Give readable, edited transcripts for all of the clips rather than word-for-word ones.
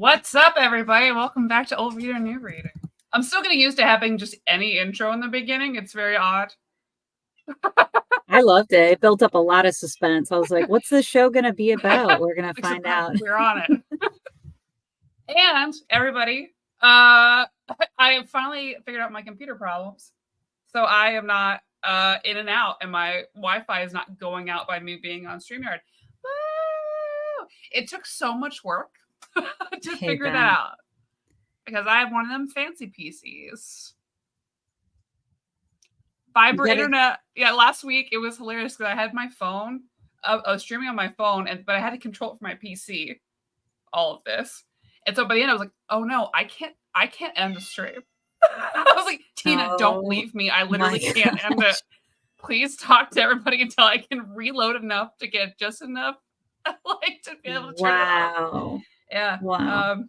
What's up, everybody? Welcome back to Old Reader, New Reader. I'm still getting used to having just any intro in the beginning. It's very odd. I loved it. It built up a lot of suspense. I was like, what's this show going to be about? We're going to find out. We're on it. And everybody, I have finally figured out my computer problems. So I am not in and out, and my Wi-Fi is not going out by me being on StreamYard. Woo! It took so much work to figure that out because I have one of them fancy PCs. Fiber internet. Yeah, last week it was hilarious because I had my phone. I was streaming on my phone, but I had to control it from my PC. All of this, and so by the end I was like, "Oh no, I can't end the stream." I was like, "Tina, don't leave me. I literally can't end it. Please talk to everybody until I can reload enough to get just enough, like to be able to turn it off." Yeah. Wow.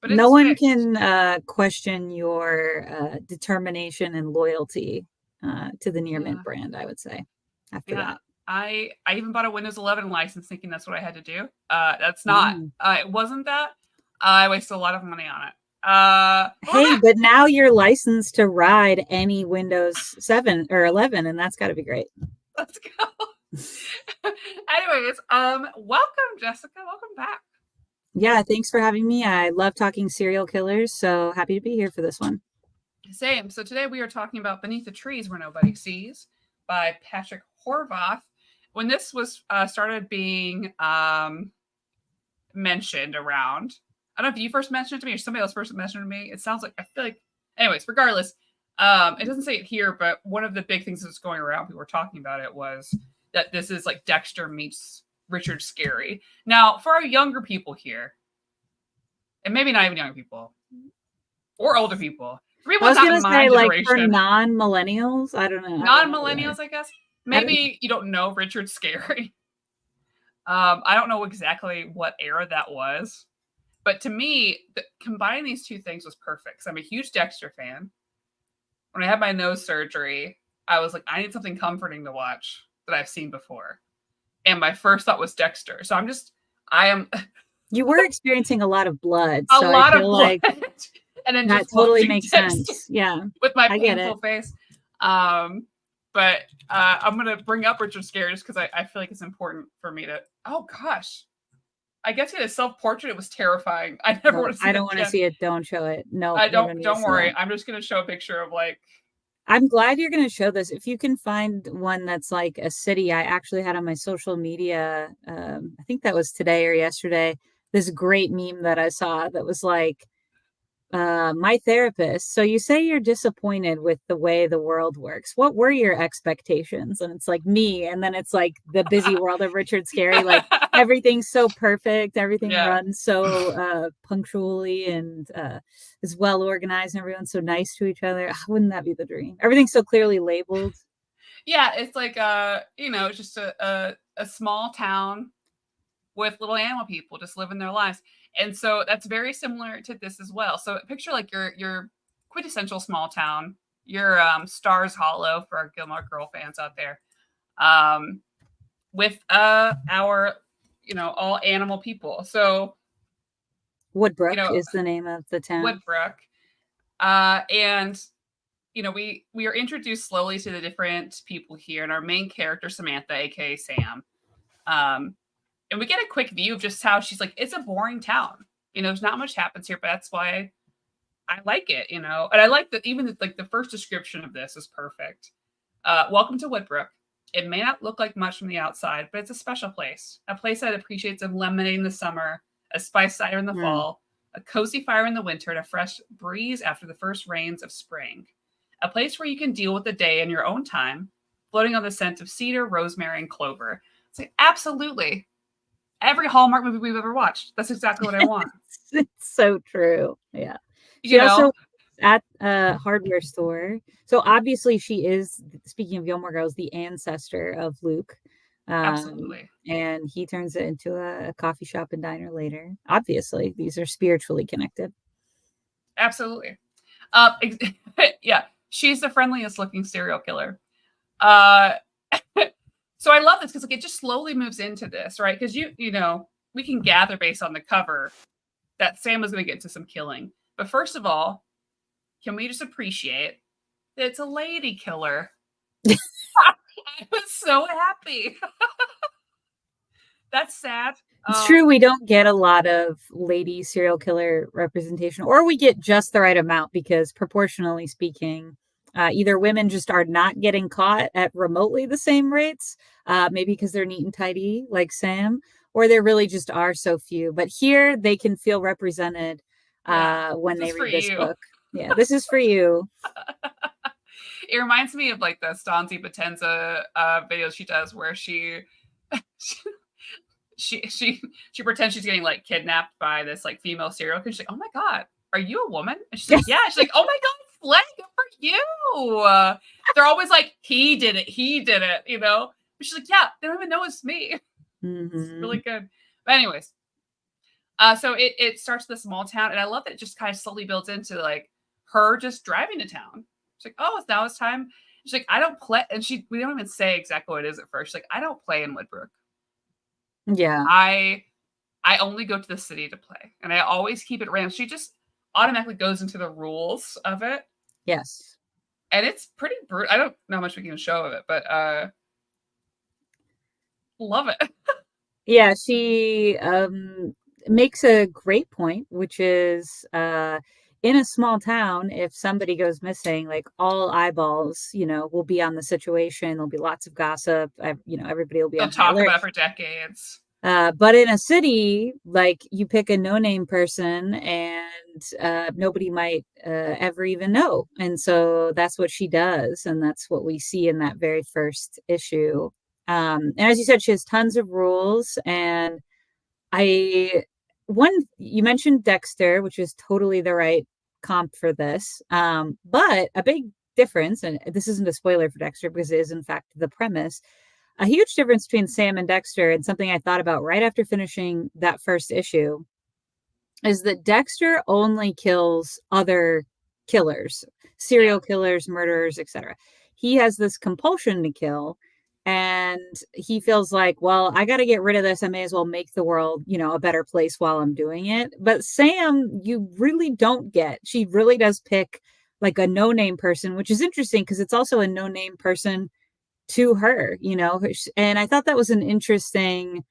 But no one can question your determination and loyalty to the Near Mint brand, I would say. After that, I even bought a Windows 11 license thinking that's what I had to do. That's not. It wasn't that. I wasted a lot of money on it. Hey, but now you're licensed to ride any Windows 7 or 11, and that's got to be great. Let's go. Anyways, welcome, Jessica. Welcome back. Yeah, thanks for having me. I love talking serial killers, so happy to be here for this one. Same. So today we are talking about Beneath the Trees Where Nobody Sees by Patrick Horvath. When this was started being mentioned around, I don't know if you first mentioned it to me or somebody else first mentioned it to me. It sounds like, I feel like, anyways, regardless, it doesn't say it here, but one of the big things that's going around, people were talking about it, was that this is like Dexter meets Richard Scarry. Now, for our younger people here, and maybe not even younger people, or older people, I was going to say, like, for non-millennials, I don't know. Non-millennials, I guess. Maybe you don't know Richard Scarry. I don't know exactly what era that was. But to me, combining these two things was perfect. I'm a huge Dexter fan. When I had my nose surgery, I was like, I need something comforting to watch that I've seen before. And my first thought was Dexter. So I am... You were experiencing a lot of blood. A lot of blood. And then that totally makes sense. Yeah. With my painful face. But I'm going to bring up Richard Scarry just because I feel like it's important for me to... Oh, gosh. I guess he had a self-portrait. It was terrifying. I never want to see it. I don't want to see it. Don't show it. No. Don't worry. I'm just going to show a picture of like... I'm glad you're going to show this. If you can find one that's like a city, I actually had on my social media, I think that was today or yesterday, this great meme that I saw that was like, my therapist. So you say you're disappointed with the way the world works. What were your expectations? And it's like me. And then it's like the busy world of Richard Scarry. Like everything's so perfect. Everything runs so punctually and is well organized and everyone's so nice to each other. Wouldn't that be the dream? Everything's so clearly labeled. Yeah, it's like just a small town with little animal people just living their lives. And so that's very similar to this as well. So picture like your quintessential small town, your Stars Hollow for our Gilmore Girl fans out there, with our all animal people. So Woodbrook is the name of the town. Woodbrook, and we are introduced slowly to the different people here, and our main character Samantha, aka Sam. And we get a quick view of just how she's like, it's a boring town. There's not much happens here, but that's why I like it, And I like that even like the first description of this is perfect. Welcome to Woodbrook. It may not look like much from the outside, but it's a special place. A place that appreciates a lemonade in the summer, a spice cider in the fall, a cozy fire in the winter, and a fresh breeze after the first rains of spring. A place where you can deal with the day in your own time, floating on the scent of cedar, rosemary, and clover. It's like, absolutely. Every Hallmark movie we've ever watched. That's exactly what I want. It's so true. Yeah. She also at a hardware store. So obviously she is, speaking of Gilmore Girls, the ancestor of Luke. Absolutely. And he turns it into a coffee shop and diner later. Obviously, these are spiritually connected. Absolutely. Yeah. She's the friendliest looking serial killer. So I love this because it just slowly moves into this, right? Because we can gather based on the cover that Sam was going to get into some killing. But first of all, can we just appreciate that it's a lady killer? I was so happy. That's sad. It's true, we don't get a lot of lady serial killer representation, or we get just the right amount because proportionally speaking, either women just are not getting caught at remotely the same rates, maybe because they're neat and tidy like Sam, or there really just are so few. But here they can feel represented when they read this book. Yeah, this is for you. It reminds me of like the Stanzi Potenza videos she does where she pretends she's getting like kidnapped by this like female serial killer. She's like, "Oh my god, are you a woman?" And she's like, "Yeah." She's like, "Oh my god, Slay, good for you." They're always like, "He did it, he did it," you know. But she's like, "Yeah, they don't even know it's me." It's really good. But anyways, so it starts with a small town, and I love that it just kind of slowly builds into like her just driving to town. She's like, "Oh, now it's time." She's like, "I don't play," and we don't even say exactly what it is at first. She's like, "I don't play in Woodbrook. Yeah. I only go to the city to play, and I always keep it random." She just automatically goes into the rules of it. Yes. And it's pretty brutal. I don't know how much we can show of it, but love it. Yeah, she makes a great point, which is in a small town, if somebody goes missing, like all eyeballs, will be on the situation. There'll be lots of gossip. Everybody will be They'll on high talk alert. about it for decades. But in a city, like you pick a no-name person and nobody might ever even know. And so that's what she does. And that's what we see in that very first issue. And as you said, she has tons of rules. And you mentioned Dexter, which is totally the right comp for this. But a big difference, and this isn't a spoiler for Dexter because it is in fact the premise, a huge difference between Sam and Dexter, and something I thought about right after finishing that first issue, is that Dexter only kills other killers, serial killers, murderers, etc. He has this compulsion to kill, and he feels like, well, I got to get rid of this. I may as well make the world, a better place while I'm doing it. But Sam, you really don't get. She really does pick like a no-name person, which is interesting because it's also a no-name person to her, and I thought that was an interesting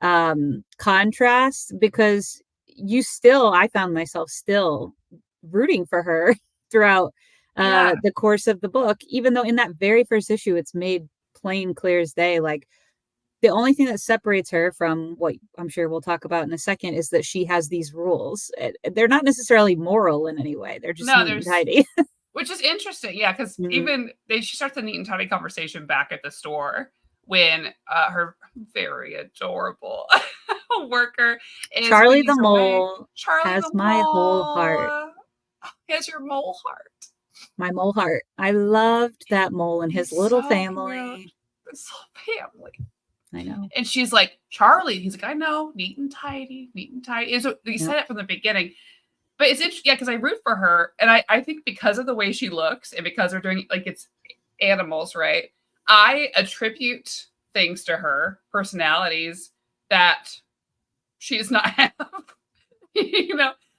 contrast because I found myself still rooting for her throughout the course of the book, even though in that very first issue it's made plain clear as day, like the only thing that separates her from what I'm sure we'll talk about in a second is that she has these rules. They're not necessarily moral in any way, they're just neat and tidy. Which is interesting, yeah, because she starts a neat and tidy conversation back at the store when her very adorable worker is Charlie the Mole has my whole heart. He has your mole heart. My mole heart. I loved that mole and his little family. His little family. I know. And she's like, "Charlie." He's like, "I know, neat and tidy, neat and tidy." And so he said it from the beginning. But it's interesting, because I root for her, and I think because of the way she looks and because they're doing like it's animals, right? I attribute things to her personalities that she does not have.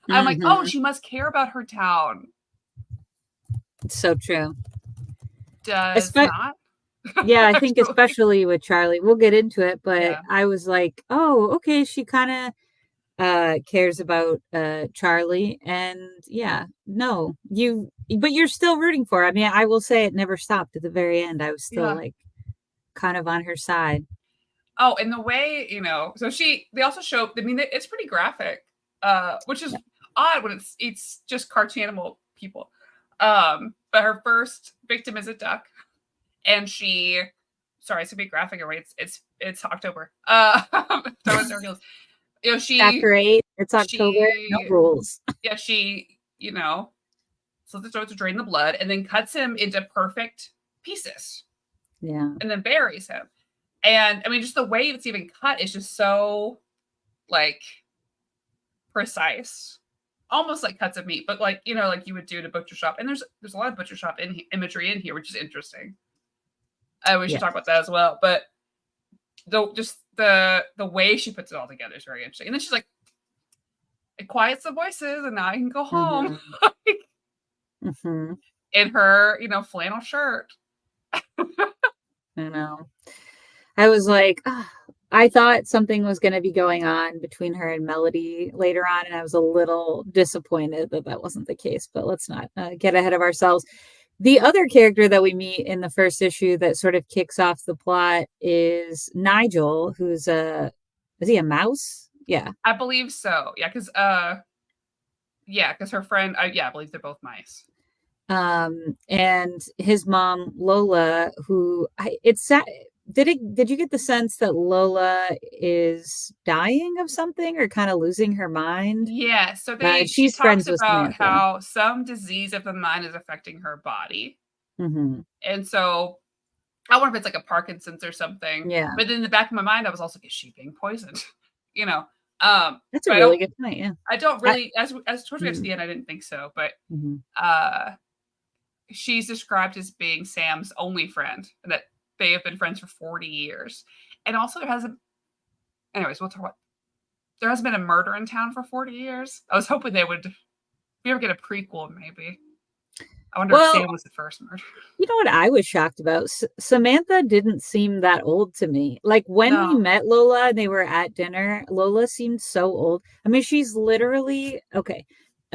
I'm like, oh, she must care about her town. It's so true. Does not. Yeah, I think especially with Charlie, we'll get into it, but I was like, oh, okay, she kind of cares about Charlie, and but you're still rooting for her. I mean, I will say it never stopped at the very end. I was still like kind of on her side. Oh, and the way, so they also show, I mean, it's pretty graphic, which is odd when it's just cartoon animal people. But her first victim is a duck, and sorry, it's gonna be graphic, right? It's October. Chapter 8, it's October, no rules. Yeah, she, slits his throat to drain the blood and then cuts him into perfect pieces. Yeah. And then buries him. And I mean, just the way it's even cut is just so like precise. Almost like cuts of meat, but like, like you would do in a butcher shop. And there's a lot of butcher shop imagery in here, which is interesting. We should talk about that as well. But the way she puts it all together is very interesting. And then she's like, It quiets the voices, and now I can go home Mm-hmm. Mm-hmm. in her, flannel shirt. I know. I was like, I thought something was going to be going on between her and Melody later on, and I was a little disappointed that that wasn't the case. But let's not get ahead of ourselves. The other character that we meet in the first issue that sort of kicks off the plot is Nigel, who's is he a mouse? Yeah. I believe so. Because her friend, I believe they're both mice. And his mom Lola, who it's sad. Did you get the sense that Lola is dying of something or kind of losing her mind? Yeah, so she She's talks friends with about Samantha. how some disease of the mind is affecting her body. Mm-hmm. And so I wonder if it's like a Parkinson's or something. Yeah, But in the back of my mind, I was also like, is she being poisoned? you know. that's a But really good point. Yeah. I don't I, really as towards mm-hmm. the end, I didn't think so. But Mm-hmm. she's described as being Sam's only friend, and that they have been friends for 40 years. And also anyways, we'll talk about there hasn't been a murder in town for 40 years. I was hoping they would we ever get a prequel, maybe. I wonder if Well, Sam was the first murder. you know what I was shocked about? Samantha didn't seem that old to me. Like when we No. met Lola and they were at dinner, Lola seemed so old. I mean, she's literally okay.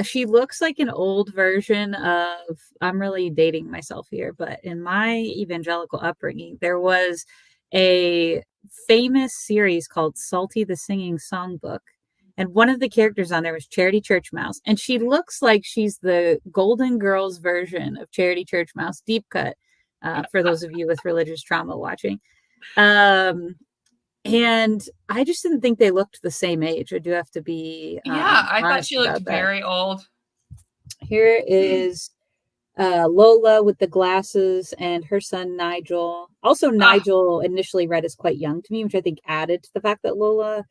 She looks like an old version of, I'm really dating myself here, but in my evangelical upbringing, there was a famous series called Salty the Singing Songbook. And one of the characters on there was Charity Church Mouse. And she looks like she's the Golden Girls version of Charity Church Mouse, deep cut, for those of you with religious trauma watching. And I just didn't think they looked the same age. I do have to be Yeah, I thought honest she looked about that. very old. Here is Lola with the glasses and her son Nigel. Also, Nigel initially read as quite young to me, which I think added to the fact that Lola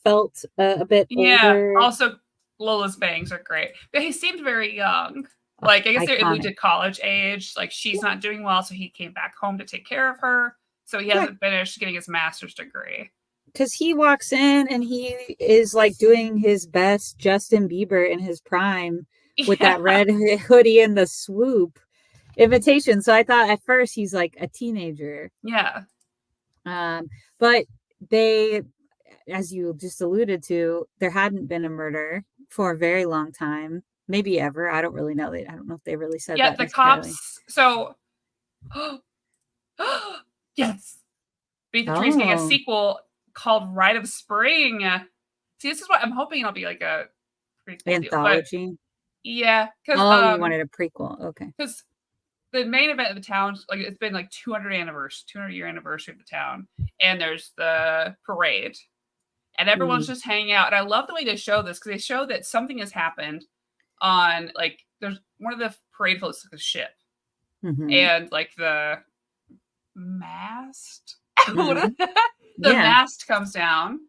felt a bit Yeah. older. Also, Lola's bangs are great. But he seemed very young. Like, I guess they moved to Iconic. college age. Like, she's not doing well, so he came back home to take care of her. So he hasn't finished getting his master's degree. Because he walks in and he is like doing his best Justin Bieber in his prime with that red hoodie and the swoop imitation. So I thought at first he's like a teenager. Yeah. But they, as you just alluded to, there hadn't been a murder for a very long time, maybe ever. I don't really know. I don't know if they really said that. The cops. So, yes, Beat the Tree's getting a sequel called Rite of Spring. See, this is what I'm hoping it'll be like a prequel anthology. Deal, yeah, because you wanted a prequel, okay? Because the main event of the town, like it's been like 200-year anniversary of the town, and there's the parade, and everyone's just hanging out. And I love the way they show this because they show that something has happened on like there's one of the parade floats like a ship, and like the mast. The mast comes down,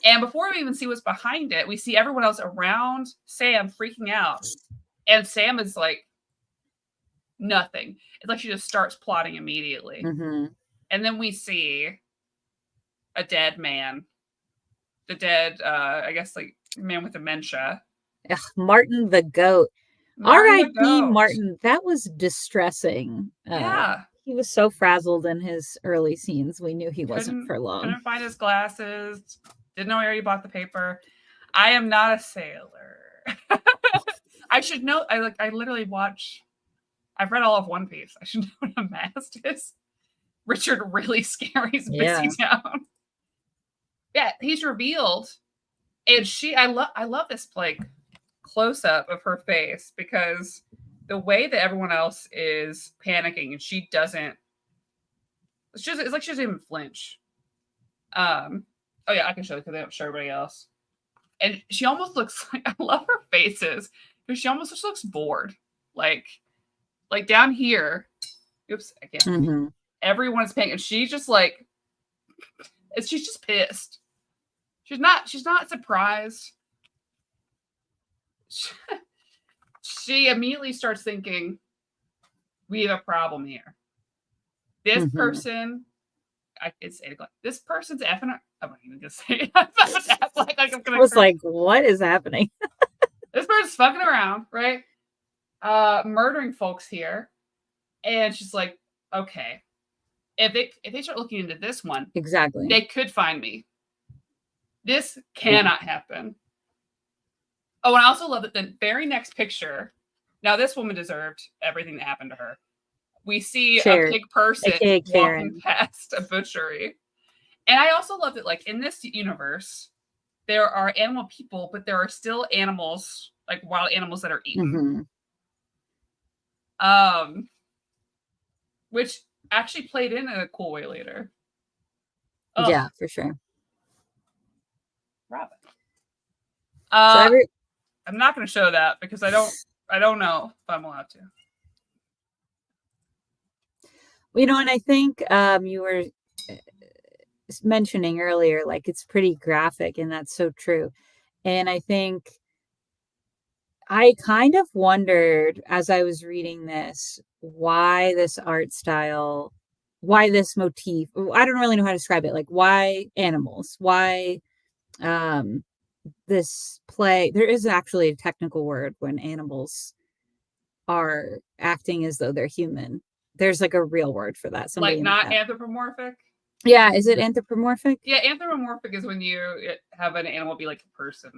and before we even see what's behind it, we see everyone else around Sam freaking out, and Sam is like nothing. It's like she just starts plotting immediately, and then we see a dead man, the dead, I guess like man with dementia. Ugh, Martin the goat. R.I.P. Martin. That was distressing. Yeah. He was so frazzled in his early scenes. We knew he wasn't for long. Couldn't find his glasses. Didn't know where he bought the paper. I am not a sailor. I should know. I literally watch. I've read all of One Piece. I should know what a mast is. Richard really scares Busy down. Yeah, he's revealed, and I love this like close up of her face because the way that everyone else is panicking and she doesn't, it's like she doesn't even flinch. Oh yeah, I can show you because they don't show everybody else. And she almost looks like, I love her faces because she almost just looks bored. Like down here, oops, I can't. Everyone's paying, and she's just like, she's just pissed. She's not surprised. She immediately starts thinking, we have a problem here. This person, this person's effing I'm not even gonna say about that. Like I'm I gonna was curse. like, what is happening? This bird's fucking around, right? Murdering folks here. And she's like, okay, if they start looking into this one, Exactly. they could find me. This Yeah. cannot happen. Oh, and I also love that the very next picture. Now, this woman deserved everything that happened to her. We see a Cher, pig person aka walking Karen. past a butchery. And I also love that, like, in this universe, there are animal people, but there are still animals, like wild animals that are eaten. Mm-hmm. Which actually played in a cool way later. Ugh, Yeah, for sure. Robin. So I'm not going to show that because I don't know if I'm allowed to. you know, and I think you were mentioning earlier, like it's pretty graphic, and that's so true. And I think I kind of wondered as I was reading this why this art style, why this motif. I don't really know how to describe it. Like why animals? Why um this play? There is actually a technical word when animals are acting as though they're human. There's like a real word for that. Somebody Like in the not chat. anthropomorphic. Yeah, is it anthropomorphic? Yeah, anthropomorphic is when you have an animal be like a person.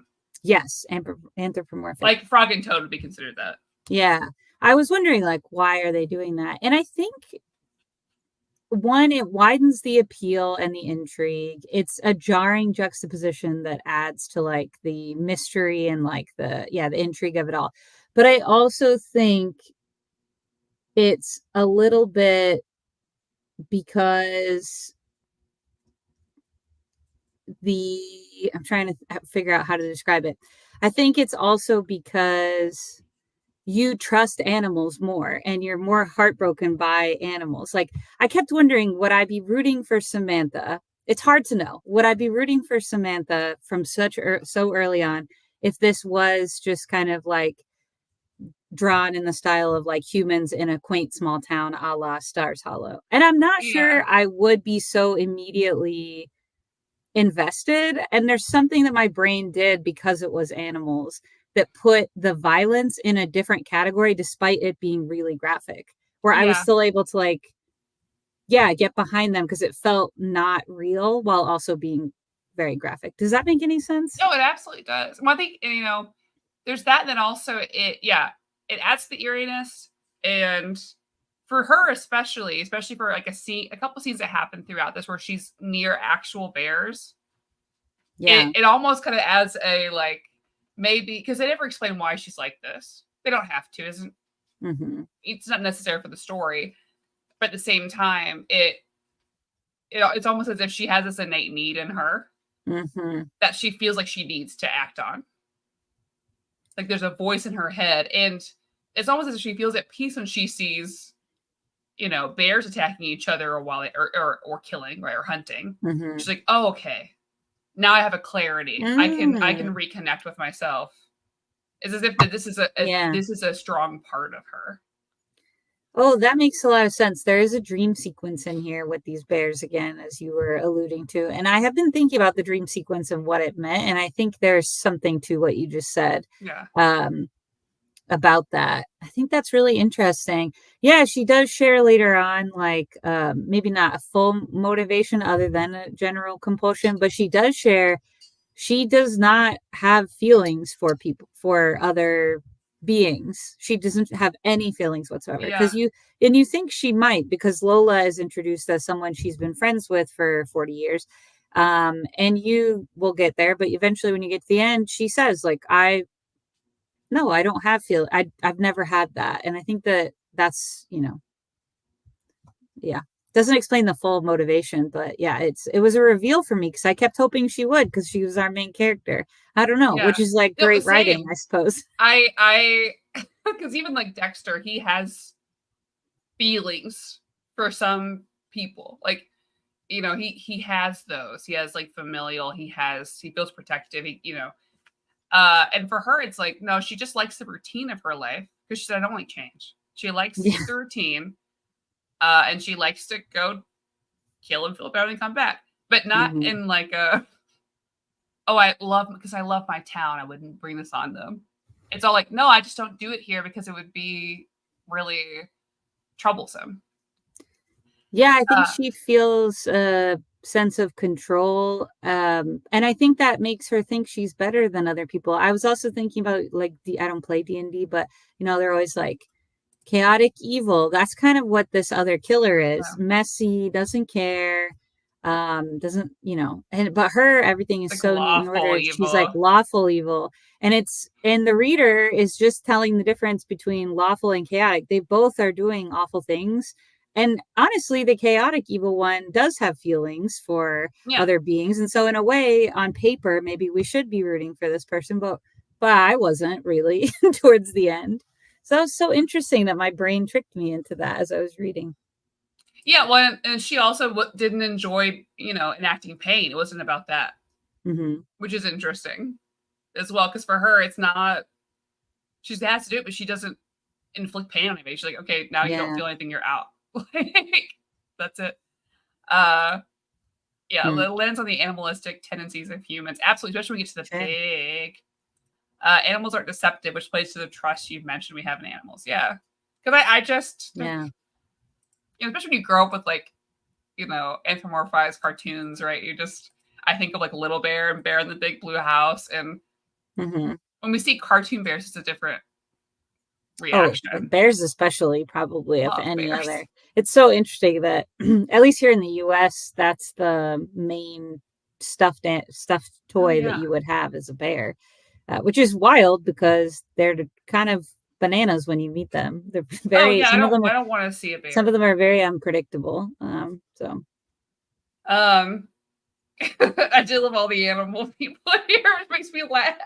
Yes, anthropomorphic. Like frog and toad would be considered that. Yeah. I was wondering like why are they doing that? And I think one, it widens the appeal and the intrigue. It's a jarring juxtaposition that adds to like the mystery and like the intrigue of it all. But I also think it's a little bit because I'm trying to figure out how to describe it. I think it's also because you trust animals more and you're more heartbroken by animals. Like I kept wondering, would I be rooting for Samantha? It's hard to know. Would I be rooting for Samantha from so early on if this was just kind of like drawn in the style of like humans in a quaint small town a la Stars Hollow? And I'm not Yeah. sure I would be so immediately invested. And there's something that my brain did because it was animals that put the violence in a different category despite it being really graphic, where I was Yeah. still able to like get behind them because it felt not real while also being very graphic. Does that make any sense? No, it absolutely does. Well, I think there's that, and then also it adds to the eeriness, and for her especially for like a couple scenes that happen throughout this where she's near actual bears. Yeah. It almost kind of adds a like maybe because they never explain why she's like this. They don't have to. Mm-hmm. It's not necessary for the story, but at the same time, it's almost as if she has this innate need in her Mm-hmm. that she feels like she needs to act on. Like there's a voice in her head, and it's almost as if she feels at peace when she sees, bears attacking each other or killing, right, or hunting. Mm-hmm. She's like, oh, okay, now I have a clarity. I can reconnect with myself. It's as if that this is a strong part of her. Oh, that makes a lot of sense. There is a dream sequence in here with these bears again, as you were alluding to. And I have been thinking about the dream sequence and what it meant. And I think there's something to what you just said Yeah. About that. I think that's really interesting. Yeah, she does share later on, like maybe not a full motivation other than a general compulsion, but she does share she does not have feelings for people, for other beings. She doesn't have any feelings whatsoever. Yeah. Because you think she might, because Lola is introduced as someone she's been friends with for 40 years. And you will get there, but eventually when you get to the end, she says, like, I don't have I've never had that. And I think that's, yeah. Doesn't explain the full motivation, but yeah, it was a reveal for me because I kept hoping she would because she was our main character. I don't know, Yeah. which is like No, great writing, same. I suppose. I because even like Dexter, he has feelings for some people. Like, he has those. He has like familial, he feels protective, and for her it's like, no, she just likes the routine of her life because she said, I don't like change. She likes Yeah. the routine. And she likes to go kill and flip out and come back. but not Hmm. in like a, oh, I love, because I love my town, I wouldn't bring this on them. It's all like, no, I just don't do it here because it would be really troublesome. Yeah, I think Uh, she feels a sense of control. And I think that makes her think she's better than other people. I was also thinking about like I don't play D&D, but they're always like chaotic evil. That's kind of what this other killer is. um, Messy, doesn't care, doesn't, and but her, everything is like so neat and lawful ordered. She's like evil. lawful evil. And the reader is just telling the difference between lawful and chaotic. They both are doing awful things. And honestly, the chaotic evil one does have feelings for Yeah. other beings. And so in a way, on paper, maybe we should be rooting for this person, but I wasn't really towards the end. So that was so interesting that my brain tricked me into that as I was reading. Yeah. Well, and she also didn't enjoy, enacting pain. It wasn't about that, Hmm. which is interesting as well. Because for her, it's not, she has to do it, but she doesn't inflict pain on anybody. She's like, okay, now you don't Yeah. feel anything, you're out. Like, that's it. Uh, yeah, Mm. it lands on the animalistic tendencies of humans. Absolutely, especially when we get to the Sure. pig. Animals aren't deceptive, which plays to the trust you've mentioned we have in animals. Yeah. Because I just, Yeah. especially when you grow up with like, anthropomorphized cartoons, right? I think of like Little Bear and Bear in the Big Blue House. And Hmm. when we see cartoon bears, it's a different Oh, reaction. bears especially, probably of Love any bears. other. It's so interesting that at least here in the US, that's the main stuffed Oh, toy that yeah. you would have as a bear, which is wild because they're kind of bananas when you meet them. They're Oh, very yeah. I don't want to see a some of bear. them are very unpredictable. So Um, I do love all the animal people here. It makes me laugh.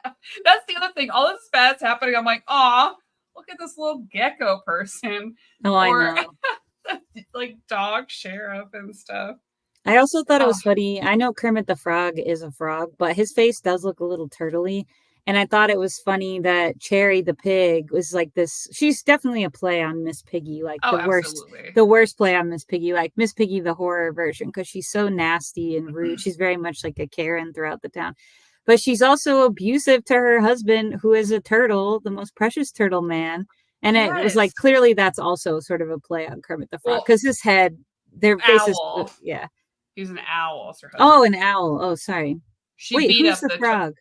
That's the other thing. All this bad's happening. I'm like, aw, look at this little gecko person. oh, I Or know. like dog sheriff and stuff. I also thought it Oh, was funny. I know Kermit the Frog is a frog, but his face does look a little turtly. And I thought it was funny that Cherry the pig was like this. She's definitely a play on Miss Piggy, like oh, absolutely. the worst play on Miss Piggy, like Miss Piggy, the horror version, because she's so nasty and rude. She's very much like a Karen throughout the town. But she's also abusive to her husband, who is a turtle, the most precious turtle man. And it was like Yes. clearly that's also sort of a play on Kermit the Frog Well, because his head, their faces, owl. yeah. He's an owl. It's her husband. Oh, an owl. Oh, sorry. She Wait, beat who's up the the frog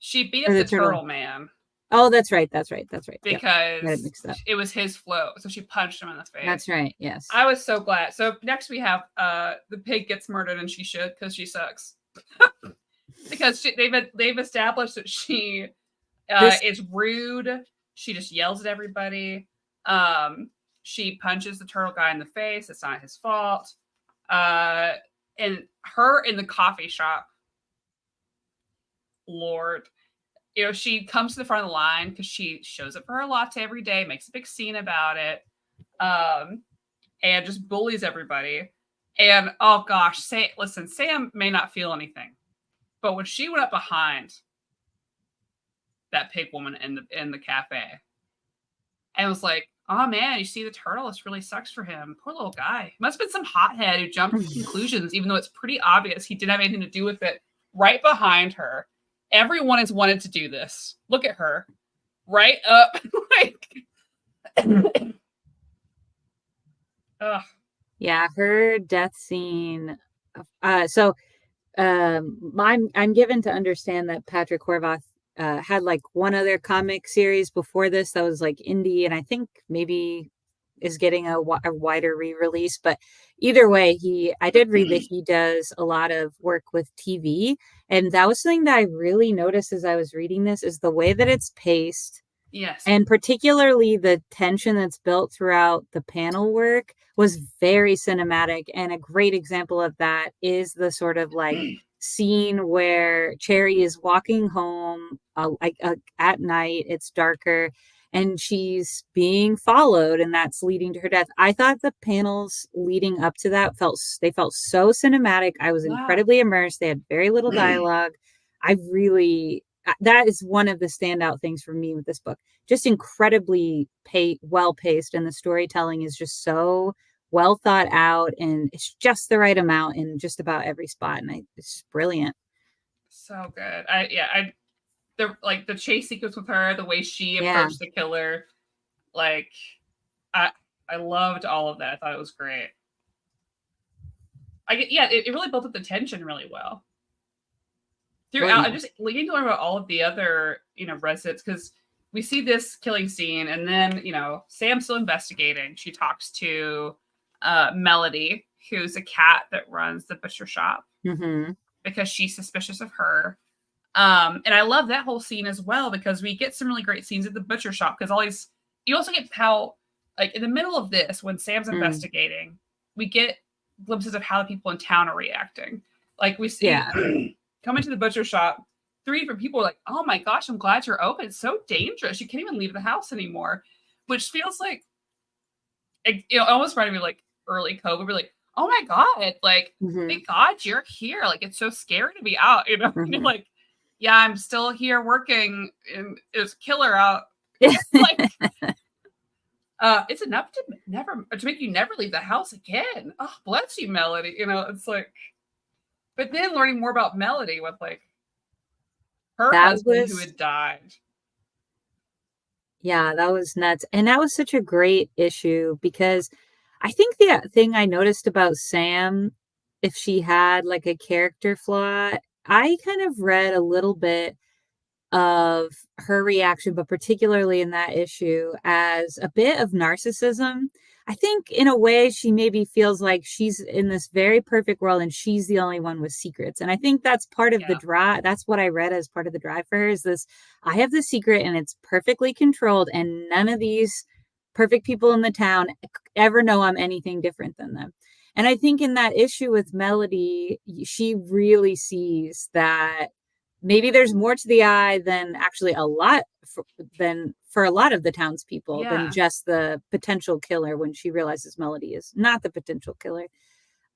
she beat or up the the turtle? turtle man Oh, that's right. That's right. That's right. Yep. I had it because mixed up. it was his float. So she punched him in the That's face. right. Yes. I was so glad. So next we have the pig gets murdered, and she should, because she sucks. Because they've established that she This, is rude. She just yells at everybody. Um, she punches the turtle guy in the face. It's not his fault. Uh, and her in the coffee shop, Lord, she comes to the front of the line because she shows up for her latte every day, makes a big scene about it, um, and just bullies everybody. And oh gosh, listen, Sam may not feel anything, but when she went up behind that pig woman in the cafe and was like, "Oh man, you see the turtle? This really sucks for him. Poor little guy. Must have been some hothead who jumped to conclusions, even though it's pretty obvious he didn't have anything to do with it." Right behind her, everyone has wanted to do this. Look at her, right up, like, ugh. yeah, her death scene. So I'm given to understand that Patrick Horvath had like one other comic series before this that was like indie, and I think maybe is getting a wider re-release. But either way, I did read that he does a lot of work with TV, and that was something that I really noticed as I was reading this is the way that it's paced, Yes. and particularly the tension that's built throughout the panel work was very cinematic. And a great example of that is the sort of like scene where Cherry is walking home at night, it's darker, and she's being followed, and that's leading to her death. I thought the panels leading up to that felt so cinematic. I was Wow. incredibly immersed. They had very little dialogue. I really That is one of the standout things for me with this book. Just incredibly well paced, and the storytelling is just so well thought out, and it's just the right amount in just about every spot. And it's just brilliant. So good. The chase sequence with her, the way she Yeah. approached the killer, like I I loved all of that. I thought it was great. It really built up the tension really well Oh, throughout. I'm yeah. just getting to learn about all of the other residents, because we see this killing scene, and then Sam's still investigating. She talks to Melody, who's a cat that runs the butcher shop, Mm-hmm. because she's suspicious of her. And I love that whole scene as well, because we get some really great scenes at the butcher shop, because you also get how, like, in the middle of this, when Sam's investigating, we get glimpses of how the people in town are reacting. Like, we see coming to the butcher shop, 3 different people are like, "Oh my gosh, I'm glad you're open. It's so dangerous. You can't even leave the house anymore," which feels like, it almost reminded me of, like, early COVID. We're like, "Oh my god, like, thank God you're here. Like, it's so scary to be out," Mm-hmm. like, yeah, I'm still here working, and there's a killer out. Like, it's enough to make you never leave the house again. Oh, bless you, Melody. It's like, but then learning more about Melody with, like, her That husband who was had died. Yeah, that was nuts. And that was such a great issue because I think the thing I noticed about Sam, if she had like a character flaw, I kind of read a little bit of her reaction, but particularly in that issue, as a bit of narcissism. I think in a way she maybe feels like she's in this very perfect world and she's the only one with secrets. And I think that's part of the Yeah. drive. That's what I read as part of the drive for her is this, I have the secret and it's perfectly controlled and none of these perfect people in the town ever know I'm anything different than them. And I think in that issue with Melody, she really sees that maybe there's more to the eye than actually a lot than for a lot of the townspeople than Yeah. just the potential killer when she realizes Melody is not the potential killer.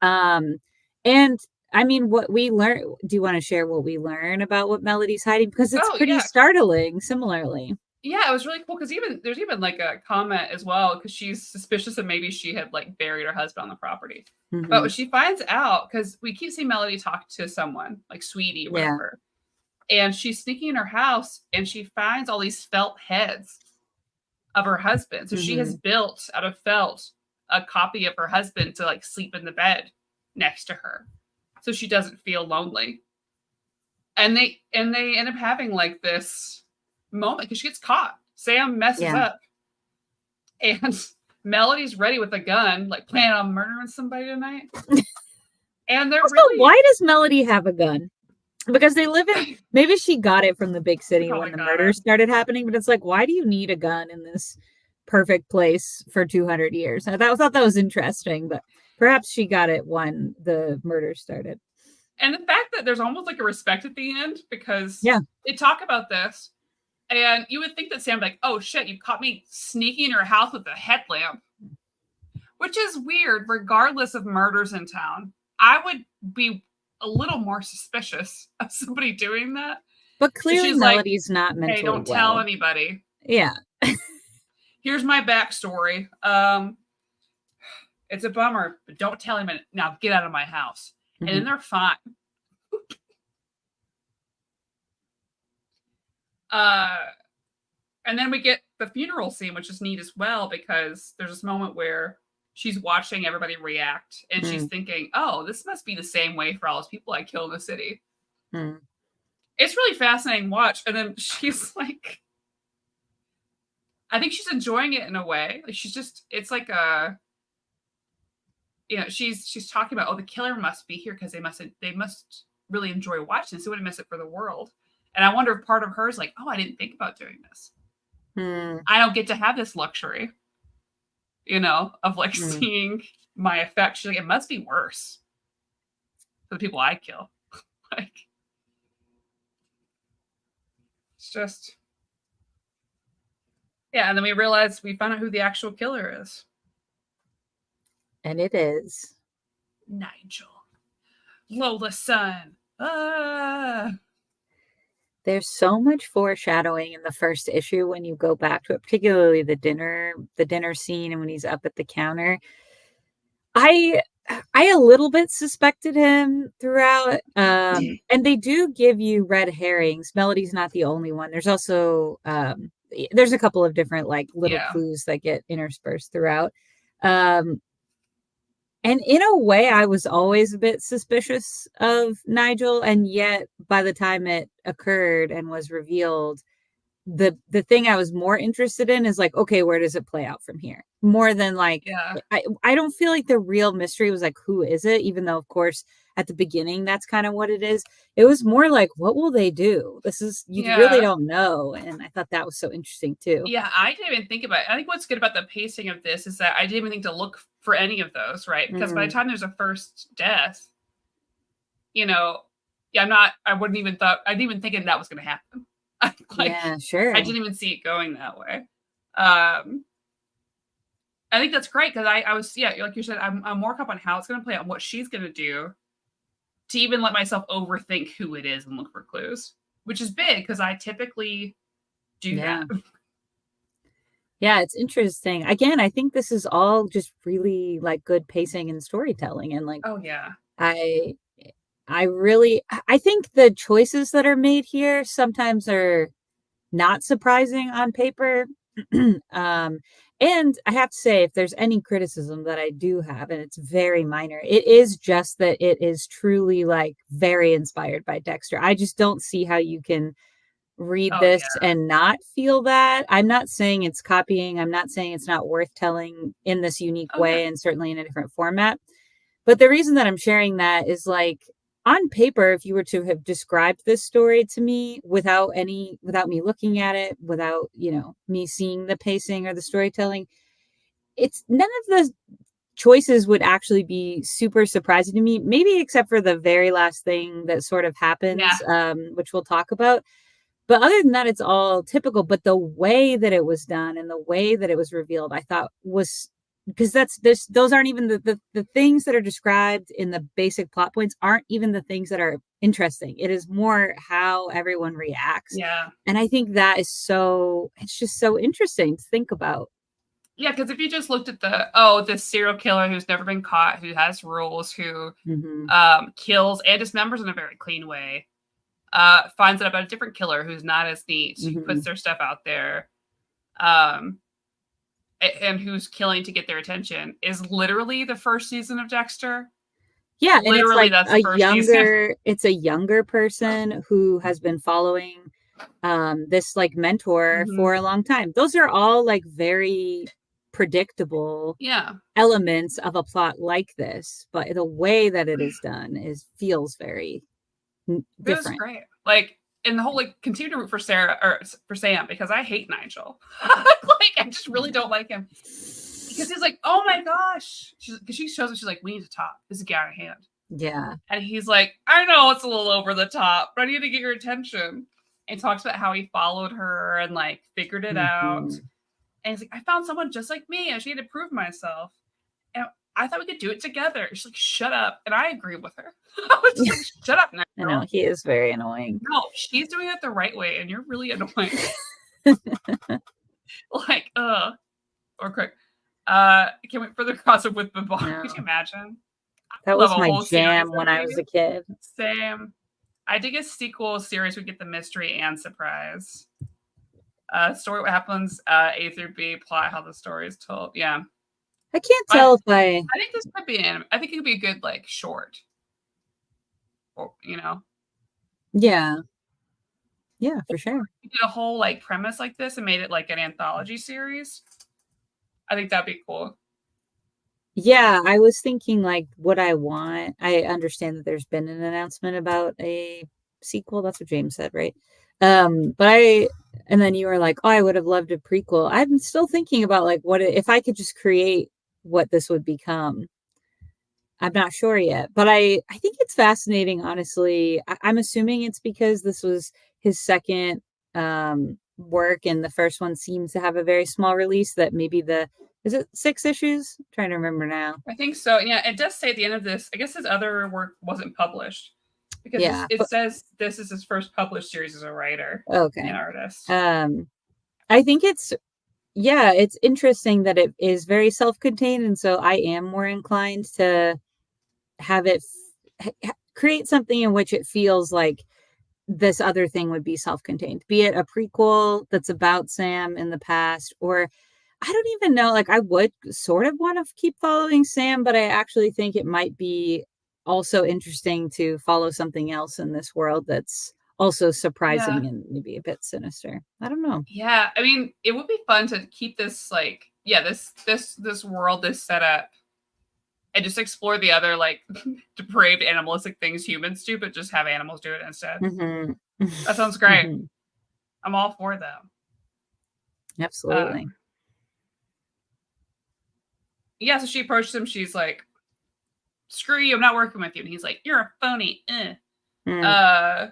Um, and I mean, what we learn, do you want to share what we learn about what Melody's hiding? Because it's Oh, pretty yeah. startling, similarly. Yeah, it was really cool, because there's even like a comment as well, because she's suspicious that maybe she had, like, buried her husband on the property. But Mm-hmm. when she finds out, because we keep seeing Melody talk to someone like Sweetie or Yeah. whatever, and she's sneaking in her house and she finds all these felt heads of her husband. So she Mm-hmm. has built out of felt a copy of her husband to, like, sleep in the bed next to her, so she doesn't feel lonely. And they end up having, like, this moment, because she gets caught. Sam messes Yeah. up, and Melody's ready with a gun, like, planning on murdering somebody tonight. And they're Also, really why does Melody have a gun? Because they live in, maybe she got it from the big city probably when the got it. murders started happening, but it's like, why do you need a gun in this perfect place for 200 years? I thought that was interesting, but perhaps she got it when the murders started. And the fact that there's almost like a respect at the end, because Yeah. they talk about this, and you would think that Sam's like, "Oh shit, you caught me sneaking in your house with a headlamp," which is weird, regardless of murders in town. I would be a little more suspicious of somebody doing that. But So clearly she's like, Melody's not "Hey, mentally don't tell well. anybody. Yeah. Here's my backstory. It's a bummer, but don't tell him. Now get out of my house." And then Mm-hmm. they're fine. Uh, and then we get the funeral scene, which is neat as well, because there's this moment where she's watching everybody react, and she's thinking, "Oh, this must be the same way for all those people I kill in the city." Mm-hmm. It's really fascinating to watch. And then she's like, I think she's enjoying it in a way. Like, it's like she's talking about, oh, the killer must be here because they must really enjoy watching this. They wouldn't miss it for the world. And I wonder if part of her is like, oh, I didn't think about doing this. I don't get to have this luxury, of like seeing my effect. She's like, it must be worse for the people I kill. Like, it's just, yeah. And then we find out who the actual killer is. And it is Nigel, Lola's son. There's so much foreshadowing in the first issue when you go back to it, particularly the dinner scene and when he's up at the counter. I I a little bit suspected him throughout, and they do give you red herrings. Melody's not the only one. There's also, there's a couple of different, like, little Yeah. clues that get interspersed throughout. Um, and in a way, I was always a bit suspicious of Nigel, and yet by the time it occurred and was revealed, the thing I was more interested in is like, okay, where does it play out from here? More than like Yeah. I don't feel like the real mystery was like who is it, even though of course at the beginning that's kind of what it is. It was more like what will they do? This is you really Yeah. don't know. And I thought that was so interesting too. Yeah, I didn't even think about it. I think what's good about the pacing of this is that I didn't even think to look for any of those, right? Because by the Mm, time there's a first death, you know, yeah, I wouldn't even I didn't even think that was gonna happen. Like, yeah, I sure. didn't even see it going that way. Um, I think that's great because I was, yeah, like you said, I'm more up on how it's gonna play out and what she's gonna do to even let myself overthink who it is and look for clues, which is big because I typically do that. Yeah. Yeah, it's interesting. Again, I think this is all just really like good pacing and storytelling and like Oh, yeah. I I really I think the choices that are made here sometimes are not surprising on paper. um, and I have to say, if there's any criticism that I do have, and it's very minor, it is just that it is truly like very inspired by Dexter. I just don't see how you can read Oh, this yeah. and not feel that. I'm not saying it's copying. I'm not saying it's not worth telling in this unique Oh, yeah. way and certainly in a different format. But the reason that I'm sharing that is like on paper, if you were to have described this story to me without me looking at it, without, me seeing the pacing or the storytelling, it's none of the choices would actually be super surprising to me, maybe except for the very last thing that sort of Yeah. happens, which we'll talk about. But other than that, it's all typical. But the way that it was done and the way that it was revealed, I thought was because those aren't even the things that are described in the basic plot points aren't even the things that are interesting. It is more how everyone reacts. Yeah. And I think that is it's just so interesting to think about. Yeah, because if you just looked at this serial killer who's never been caught, who has rules, who, Hmm. kills and dismembers in a very clean way, finds out about a different killer who's not as neat, who Hmm. puts their stuff out there, um, and who's killing to get their attention, is literally the first season of Dexter. Yeah, and it's Literally, like that's the first season. it's a younger person who has been following this like mentor Mhm. for a long time. Those are all like very predictable Yeah. elements of a plot like this, but the way that it is done is feels very It was different. great. Like, and the whole, like, continue to root for Sarah or for Sam because I hate Nigel. Like, I just really don't like him because he's like, "Oh my gosh," because she shows up. She's like, "We need to talk. This is getting out of hand." Yeah. And he's like, "I know it's a little over the top, but I need to get your attention." And talks about how he followed her and like figured it out. Hmm. And he's like, "I found someone just like me. I just need to prove myself." And I thought we could do it together. She's like, "Shut up." And I agree with her. I was just like, "Shut up, I know Nigel. he is very annoying. No, she's doing it the right way, and you're really annoying." Like, or quick. Can we further crossover with Babar? Could you No, imagine? that Love was a my whole series jam of when I was these. a kid. Same. I think a sequel series would get the mystery and surprise. Story, what happens, A through B, plot, how the story is told. Yeah. I can't I tell if I. I think this could be I think it could be a good like short. Or Yeah, yeah, for sure. you did a whole like premise like this and made it like an anthology series. I think that'd be cool. Yeah, I was thinking like what I want. I understand that there's been an announcement about a sequel. That's what James said, right? But and then you were like, "Oh, I would have loved a prequel." I'm still thinking about like if I could just create what this would become. I'm not sure yet, but I think it's fascinating, honestly. I'm assuming it's because this was his second work, and the first one seems to have a very small release. That maybe the is it 6 issues? I'm trying to remember now. I think so. Yeah, it does say at the end of this. I guess his other work wasn't published because Yeah, it but says this is his first published series as a writer and okay. artist. Um, I think it's yeah, it's interesting that it is very self-contained, and so I am more inclined to have it create something in which it feels like this other thing would be self-contained, be it a prequel that's about Sam in the past, or I don't even know, like I would sort of want to keep following Sam, but I actually think it might be also interesting to follow something else in this world that's also Yeah. surprising and maybe a bit sinister. I don't know. Yeah. I mean, it would be fun to keep this like, yeah, this world, this setup, and just explore the other like depraved animalistic things humans do, but just have animals do it instead. Hmm. That sounds great. Hmm. I'm all for them. Absolutely. Um, yeah, so she approaches him. She's like, "Screw you! I'm not working with you." And he's like, "You're a phony." Mm, Uh,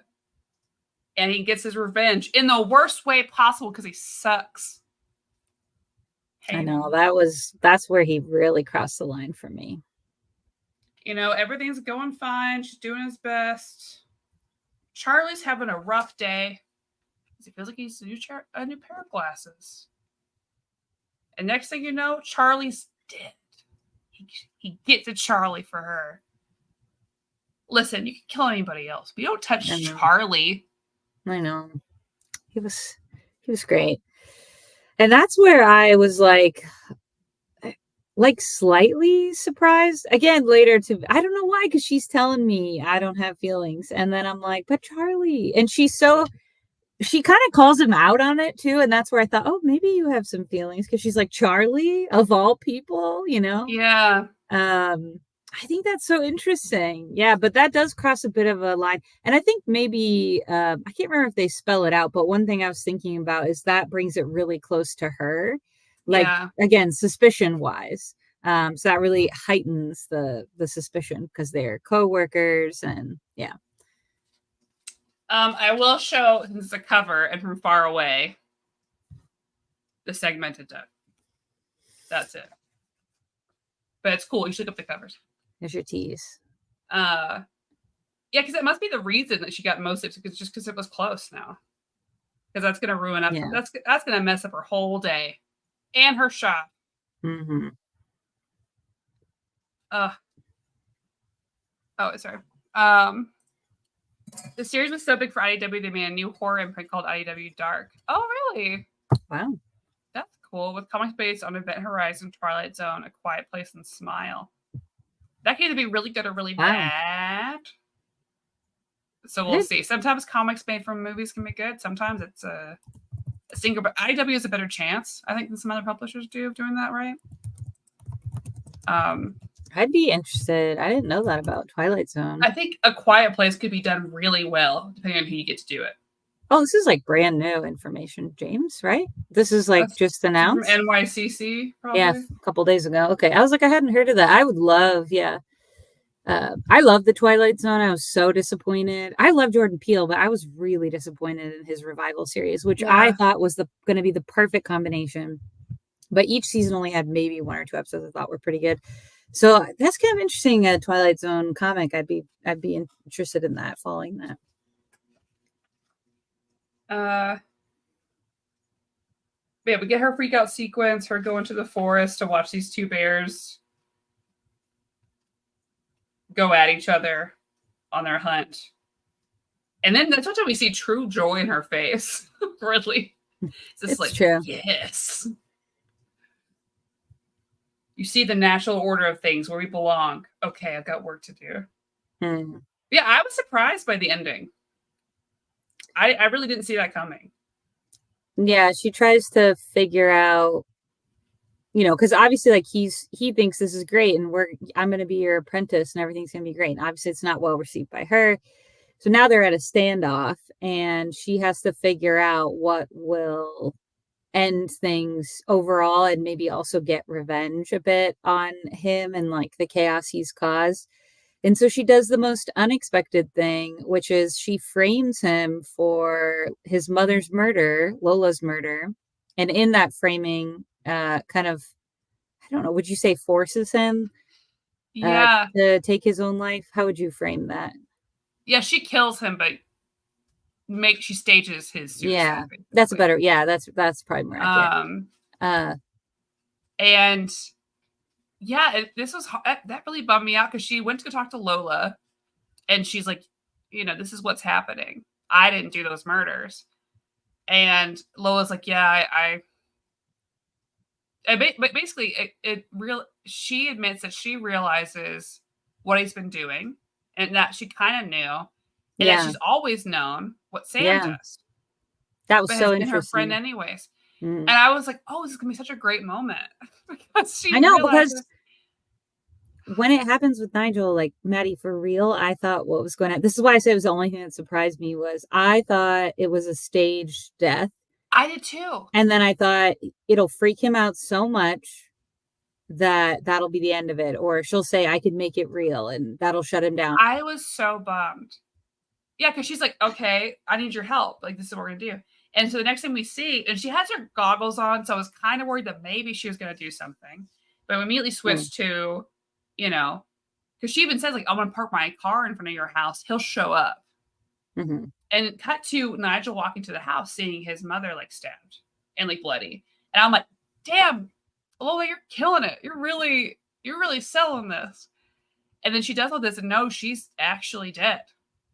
and he gets his revenge in the worst way possible because he sucks. I Hate know him. that's where he really crossed the line for me. You know, everything's going fine. She's doing his best. Charlie's having a rough day because he feels like he needs a new pair of glasses. And next thing you know, Charlie's dead. He gets a Charlie for her. Listen, you can kill anybody else, but you don't I touch know. Charlie. I know. He was he was great. And that's where I was like slightly surprised again later to I don't know why, because she's telling me I don't have feelings, and then I'm like, but Charlie, and she kind of calls him out on it too, and that's where I thought, oh, maybe you have some feelings, because she's like, Charlie of all people, you know. Yeah, um I think that's so interesting. Yeah, but that does cross a bit of a line, and I think maybe I can't remember if they spell it out, but one thing I was thinking about is that brings it really close to her, like, yeah. again, suspicion wise. So that really heightens the suspicion because they're co-workers, and yeah. I will show since it's a cover and from far away the segmented duck. That's it. But it's cool. You should look up the covers. There's your tease. Uh, yeah, because it must be the reason that she got most of it, just because it was close now. Because that's gonna ruin up. Yeah. That's gonna mess up her whole day and her shop. Hmm. Uh oh, sorry. Um, the series was so big for IDW they made a new horror imprint called IDW Dark. Oh, really? Wow. That's cool. With comics based on Event Horizon, Twilight Zone, A Quiet Place, and Smile. That can either be really good or really Wow. bad. So we'll Good. see. Sometimes comics made from movies can be good. Sometimes it's a single, but IDW has a better chance, I think, than some other publishers do of doing that right. I'd be interested. I didn't know that about Twilight Zone. I think A Quiet Place could be done really well, depending on who you get to do it. Oh, this is like brand new information, James, right? This is like That's just from announced. NYCC, Yeah, probably. a couple days ago. Okay, I was like, I hadn't heard of that. I would love, yeah. I love the Twilight Zone. I was so disappointed. I love Jordan Peele, but I was really disappointed in his revival series, which I Yeah. thought was the going to be the perfect combination. But each season only had maybe one or two episodes I thought were pretty good. So that's kind of interesting. A Twilight Zone comic. I'd be interested in that, following that. Uh, yeah, we get her freak out sequence, her going to the forest to watch these two bears go at each other on their hunt. And then that's when we see true joy in her face. Really. It's just It's like, true. yes. You see the natural order of things where we belong. Okay, I've got work to do. Hmm. Yeah, I was surprised by the ending. I really didn't see that coming. Yeah, she tries to figure out, because obviously, like, he thinks this is great, and I'm going to be your apprentice, and everything's going to be great. And obviously, it's not well received by her. So now they're at a standoff, and she has to figure out what will end things overall, and maybe also get revenge a bit on him and like the chaos he's caused. And so she does the most unexpected thing, which is she frames him for his mother's murder, Lola's murder. And in that framing, kind of, I don't know, would you say forces him Yeah. to take his own life? How would you frame that? Yeah, she kills him, but she stages his Yeah, suicide, that's a basically. better, yeah, that's probably more accurate. Um, Uh, And yeah, that really bummed me out because she went to go talk to Lola, and she's like, this is what's happening. I didn't do those murders. And Lola's like, yeah, but basically, she admits that she realizes what he's been doing, and that she kind of knew, and that yeah. she's always known what Sam Yeah. does, That was but has so been her friend interesting. anyways. Mm. And I was like, oh, this is gonna be such a great moment because I she know, because realizes. when it happens with Nigel, like Maddie, for real, I thought what was going to, this is why I say it was the only thing that surprised me was I thought it was a staged death. I did too. And then I thought it'll freak him out so much that that'll be the end of it. Or she'll say, I could make it real, and that'll shut him down. I was so bummed. Yeah, because she's like, okay, I need your help. Like, this is what we're gonna do. And so the next thing we see, and she has her goggles on, so I was kind of worried that maybe she was gonna do something. But we immediately switched to, because she even says, like, I'm gonna park my car in front of your house. He'll show up. Mm-hmm. And cut to Nigel walking to the house, seeing his mother like stabbed and like bloody. And I'm like, damn, Lola, you're killing it. You're really selling this. And then she does all this, and no, she's actually dead.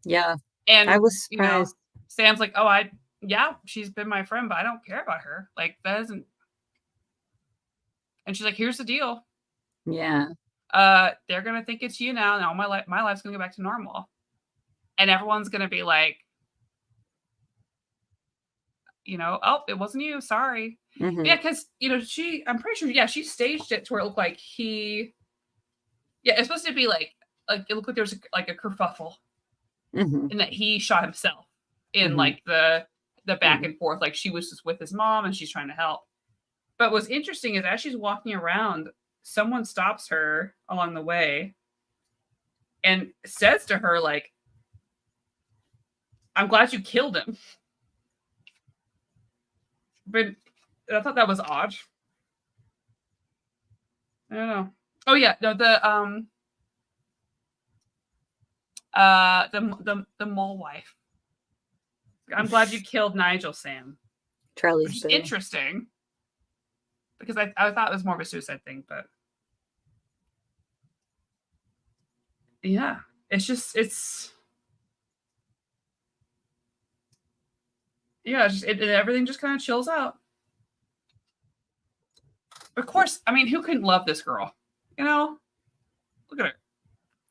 Yeah. And I was surprised. Sam's like, oh, yeah, she's been my friend, but I don't care about her. Like, that isn't. And she's like, here's the deal. Yeah. They're gonna think it's you now, and all my life's gonna go back to normal. And everyone's gonna be like, oh, it wasn't you. Sorry. Mm-hmm. Yeah, because I'm pretty sure, yeah, she staged it to where it looked like it's supposed to be like it looked like there was like a kerfuffle, Mm-hmm. and that he shot himself in Mm-hmm. like the back and forth, like she was just with his mom and she's trying to help. But what's interesting is as she's walking around, someone stops her along the way and says to her, like, I'm glad you killed him. But I thought that was odd. I don't know. Oh yeah, no, the mole wife. I'm glad you killed Nigel, Sam. Charlie's Which is boo. interesting. Because I thought it was more of a suicide thing, but yeah. Everything just kind of chills out. Of course, I mean, who couldn't love this girl? Look at her.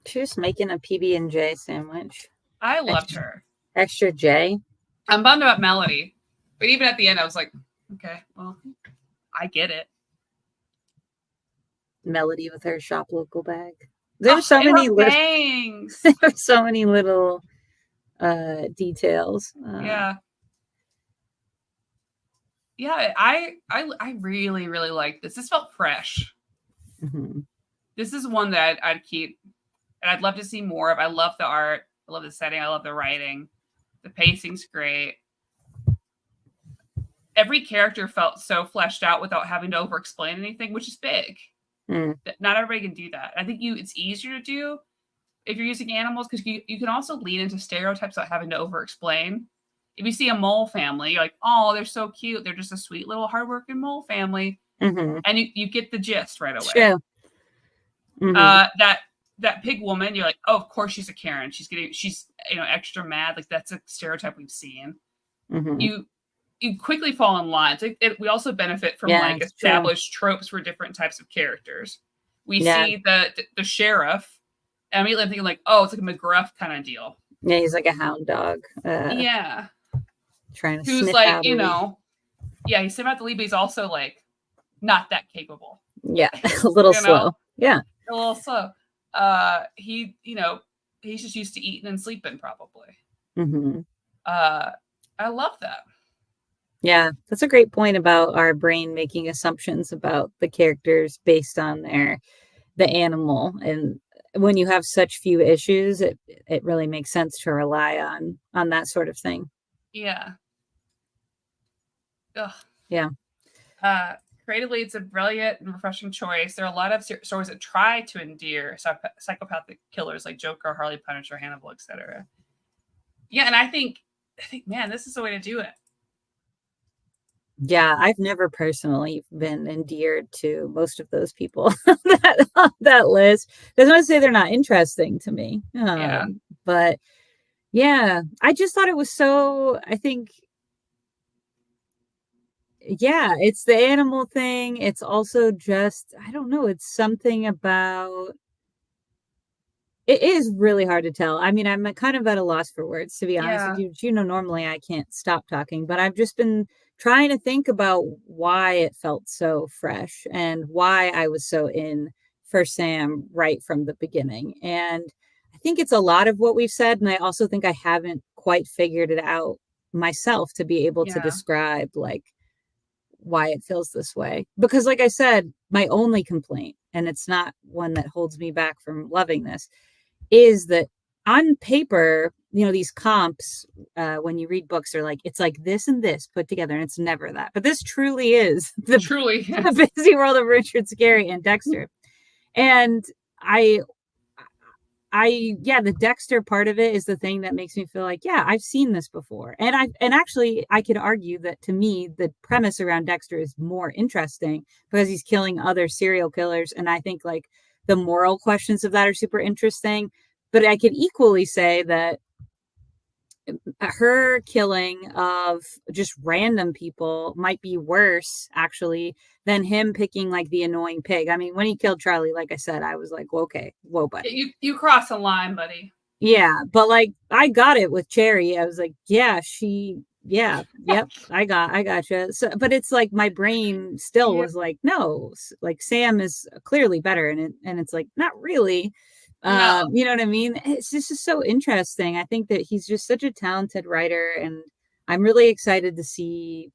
She was making a PB&J sandwich. I loved her. Extra J. I'm bummed about Melody, but even at the end, I was like, okay, well, I get it. Melody with her shop local bag. There were so many little bangs. There were so many little details. Yeah. Yeah, I really, really like this. This felt fresh. Mm-hmm. This is one that I'd keep, and I'd love to see more of. I love the art. I love the setting. I love the writing. The pacing's great. Every character felt so fleshed out without having to over-explain anything, which is big. Not everybody can do that. I think it's easier to do if you're using animals because you can also lean into stereotypes without having to over-explain. If you see a mole family, you're like, oh, they're so cute. They're just a sweet little hardworking mole family. Mm-hmm. And you get the gist right away. True. Mm-hmm. That pig woman, you're like, oh, of course she's a Karen. She's extra mad. Like that's a stereotype we've seen. Mm-hmm. You quickly fall in line. We also benefit from like established tropes for different types of characters. We see the sheriff, and immediately I'm thinking like, oh, it's like a McGruff kind of deal. Yeah, he's like a hound dog. Yeah. Trying to who's sniff like, out he's sniff out the lead, but he's also like not that capable. Yeah, a little slow. Yeah. A little slow. He's just used to eating and sleeping probably. Mm-hmm. I love that. Yeah, that's a great point about our brain making assumptions about the characters based on the animal. And when you have such few issues, it really makes sense to rely on that sort of thing. Yeah. Ugh. Yeah. Creatively, it's a brilliant and refreshing choice. There are a lot of stories that try to endear psychopathic killers like Joker, Harley, Punisher, Hannibal, etc. Yeah, and I think, man, this is the way to do it. Yeah, I've never personally been endeared to most of those people that on that list. Doesn't want to say they're not interesting to me. Yeah. But yeah, I just thought it was so, I think, yeah, it's the animal thing. It's also just, I don't know, it's something about it is really hard to tell. I mean, I'm kind of at a loss for words, to be honest with Yeah. you. You know, normally I can't stop talking, but I've just been trying to think about why it felt so fresh and why I was so in for Sam right from the beginning. And I think it's a lot of what we've said. And I also think I haven't quite figured it out myself to be able to Yeah. describe like why it feels this way. Because, like I said, my only complaint, and it's not one that holds me back from loving this, is that on paper, you know, these comps, when you read books, are like, it's like this and this put together, and it's never that. But this truly is Truly, yes. the busy world of Richard Scarry and Dexter. And I yeah, the Dexter part of it is the thing that makes me feel like, yeah, I've seen this before. And actually I could argue that to me, the premise around Dexter is more interesting because he's killing other serial killers. And I think like the moral questions of that are super interesting. But I could equally say that her killing of just random people might be worse actually than him picking like the annoying pig. I mean, when he killed Charlie, like I said, I was like, well, okay, whoa, buddy. You cross a line, buddy. Yeah, but like I got it with Cherry. I was like, yeah, yeah, yep, I gotcha. So, but it's like my brain still Yeah. was like, no, like Sam is clearly better, and it's like not really. No. You know what I mean? It's just so interesting. I think that he's just such a talented writer, and I'm really excited to see,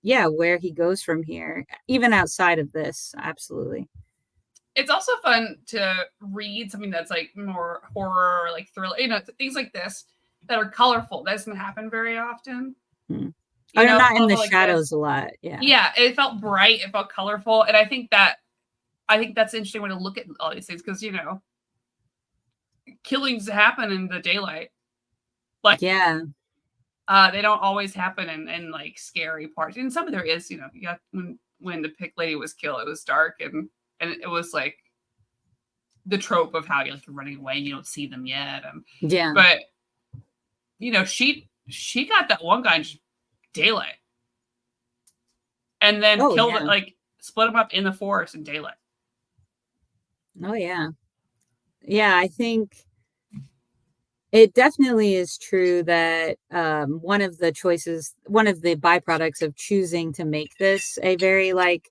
yeah, where he goes from here, even outside of this. Absolutely. It's also fun to read something that's like more horror, like thriller, things like this that are colorful. That doesn't happen very often. Hmm. Oh, no, not in the Colorful like this. shadows a lot. Yeah. Yeah, it felt bright, it felt colorful, and I think that's an interesting way to look at all these things because killings happen in the daylight. Like Yeah. they don't always happen in like scary parts. And some of there is, when the pick lady was killed, it was dark and it was like the trope of how you're like running away and you don't see them yet. Yeah. But she got that one guy in daylight and then Oh, killed it, yeah. like split him up in the forest in daylight. Oh, yeah. Yeah, I think it definitely is true that one of the byproducts of choosing to make this a very like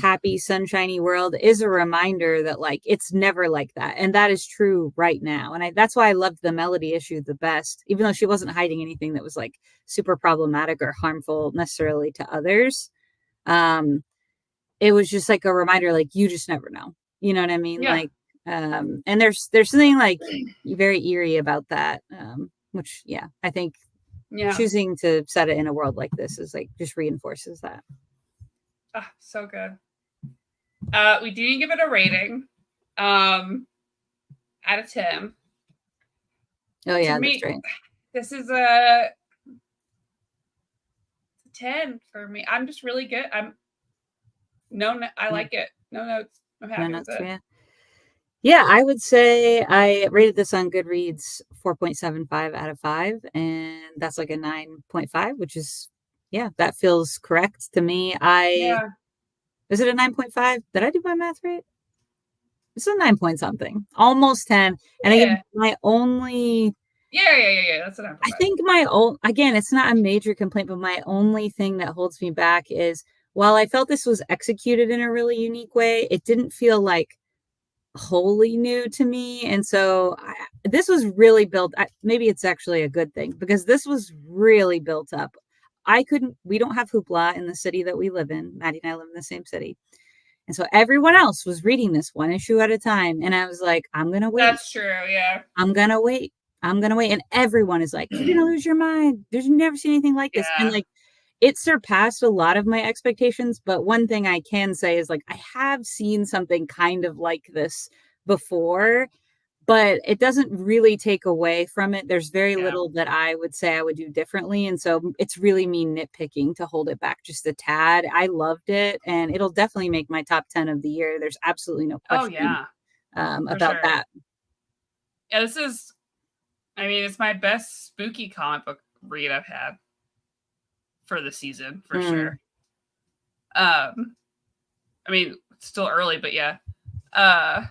happy, sunshiny world is a reminder that like it's never like that. And that is true right now. And that's why I loved the Melody issue the best, even though she wasn't hiding anything that was like super problematic or harmful necessarily to others. Um, it was just like a reminder, like you just never know. You know what I mean? Yeah. Like, and there's something like very eerie about that. Which yeah, I think Yeah. choosing to set it in a world like this is like just reinforces that. So good. We didn't give it a rating. Out of 10. Oh yeah, To that's me, right. this is a 10 for me. I'm just really good. I like it. No notes. I'm No, happy with that's it. yeah. Yeah, I would say I rated this on Goodreads 4.75 out of 5, and that's like a 9.5, which is yeah, that feels correct to me. Yeah. Is it a 9.5? Did I do my math right? It's a 9 point something, almost 10. And again, Yeah. my only, Yeah. That's what I'm I about. think my own, again, it's not a major complaint, but my only thing that holds me back is while I felt this was executed in a really unique way, it didn't feel like wholly new to me. And so this was really built. Maybe it's actually a good thing because this was really built up. We don't have hoopla in the city that we live in. Maddie and I live in the same city. And so everyone else was reading this one issue at a time. And I was like, I'm going to wait. That's true. Yeah. I'm going to wait. I'm going to wait. And everyone is like, you're going to lose your mind. There's never seen anything like this. And Yeah. like, it surpassed a lot of my expectations. But one thing I can say is like, I have seen something kind of like this before, but it doesn't really take away from it. There's very Yeah. little that I would say I would do differently. And so it's really me nitpicking to hold it back just a tad. I loved it, and it'll definitely make my top 10 of the year. There's absolutely no Oh question yeah, for about sure. that. Yeah, this is. I mean, it's my best spooky comic book read I've had for the season for Mm. sure. I mean, it's still early, but yeah. Uh,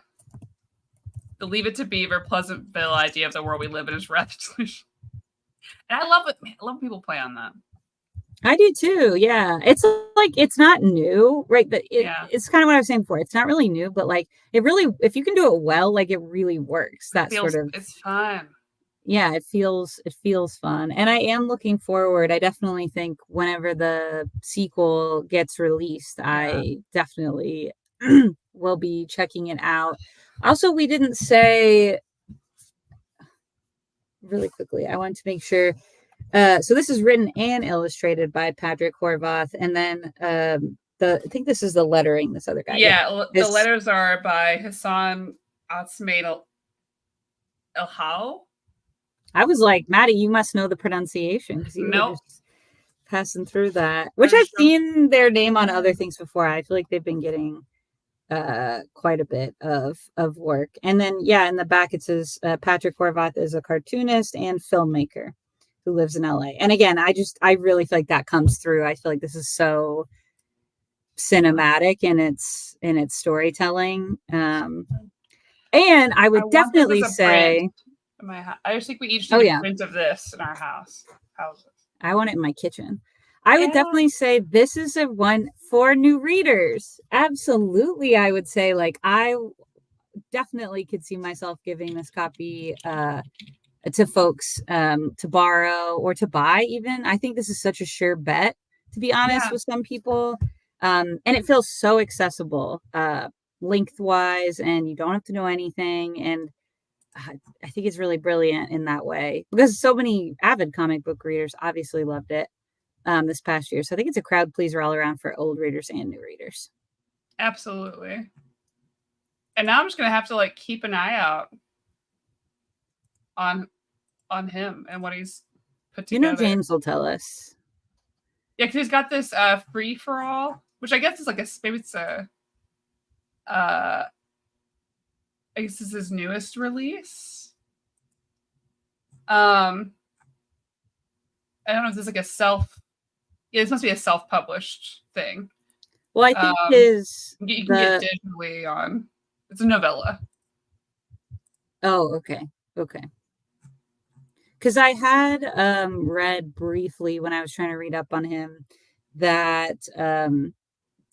the Leave It to Beaver, Pleasantville idea of the world we live in is rather delusional. And I love it. Man, I love people play on that. I do too. Yeah. It's like it's not new, right? But Yeah. it's kind of what I was saying before. It's not really new, but like it really, if you can do it well, like it really works. It That sort feels of, it's fun. yeah, it feels fun. And I am looking forward. I definitely think whenever the sequel gets released, Yeah. I definitely will be checking it out. Also, we didn't say really quickly, I want to make sure. So this is written and illustrated by Patrick Horvath, and then I think this is the lettering. This other guy, yeah. The This letters are by Hassan Atsmaid El Hal. I was like, Maddie, you must know the pronunciation because you were Nope. just passing through that. I Which I've just don't. seen their name on other things before. I feel like they've been getting quite a bit of work. And then yeah, in the back it says Patrick Horvath is a cartoonist and filmmaker who lives in LA. And again, I really feel like that comes through. I feel like this is so cinematic in its storytelling. And I I would want this as definitely a print say, in my house. I just think we each oh need a yeah, print of this in our houses. I want it in my kitchen. I would Yeah. definitely say this is a one for new readers. Absolutely, I would say like I definitely could see myself giving this copy to folks to borrow or to buy even. I think this is such a sure bet, to be honest, Yeah. with some people. And it feels so accessible lengthwise, and you don't have to know anything. And I think it's really brilliant in that way because so many avid comic book readers obviously loved it this past year. So I think it's a crowd pleaser all around for old readers and new readers. Absolutely. And now I'm just gonna have to like keep an eye out on on him and what he's put You know, together. James will tell us. Yeah, because he's got this free for all, which I guess is like a maybe it's a I guess this is his newest release. I don't know if this is like a self. Yeah, this must be a self-published thing. Well, I think Um, his you can get the digitally on. It's a novella. oh, okay. Because I had read briefly when I was trying to read up on him that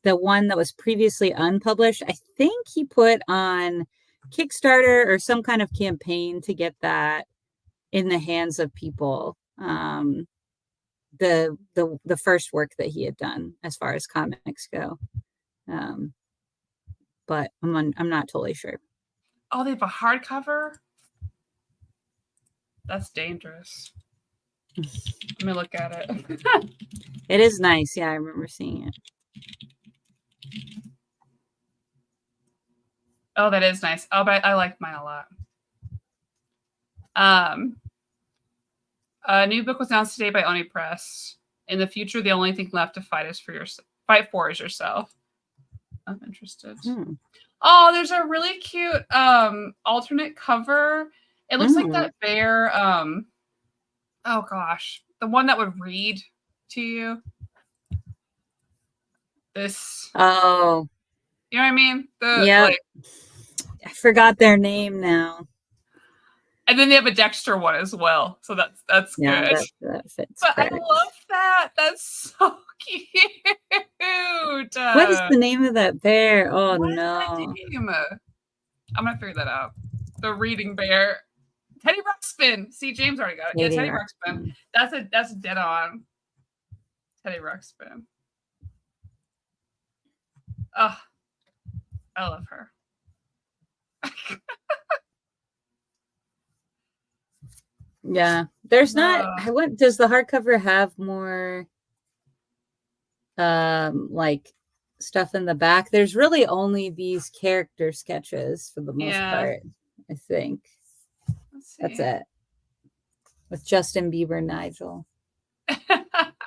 the one that was previously unpublished, I think he put on Kickstarter or some kind of campaign to get that in the hands of people. The first work that he had done as far as comics go. Um, but I'm not totally sure. Oh, they have a hardcover. That's dangerous. Let me look at it. It is nice. Yeah, I remember seeing it. Oh, that is nice. Oh, but I like mine a lot. Um, a new book was announced today by Oni Press. In the future, the only thing left to fight for is yourself. I'm interested. Hmm. Oh, there's a really cute alternate cover. It looks like Mm. that bear. Oh gosh, the one that would read to you. This, Oh, you know what I mean? The yep. like, I forgot their name now. and then they have a Dexter one as well, so that's Yeah, good. that fits But I correct. love that. That's so cute. What is the name of that bear? Oh What is that no. name? I'm gonna figure that out. The reading bear. Teddy Ruxpin. See, James already got it. Yeah, Katie Teddy Ruxpin. Ruxpin. That's a dead on. Teddy Ruxpin. Oh, I love her. Yeah. There's not Uh, what does the hardcover have more like stuff in the back? There's really only these character sketches for the most yeah. part. I think. Let's see. That's it. With Justin Bieber and Nigel.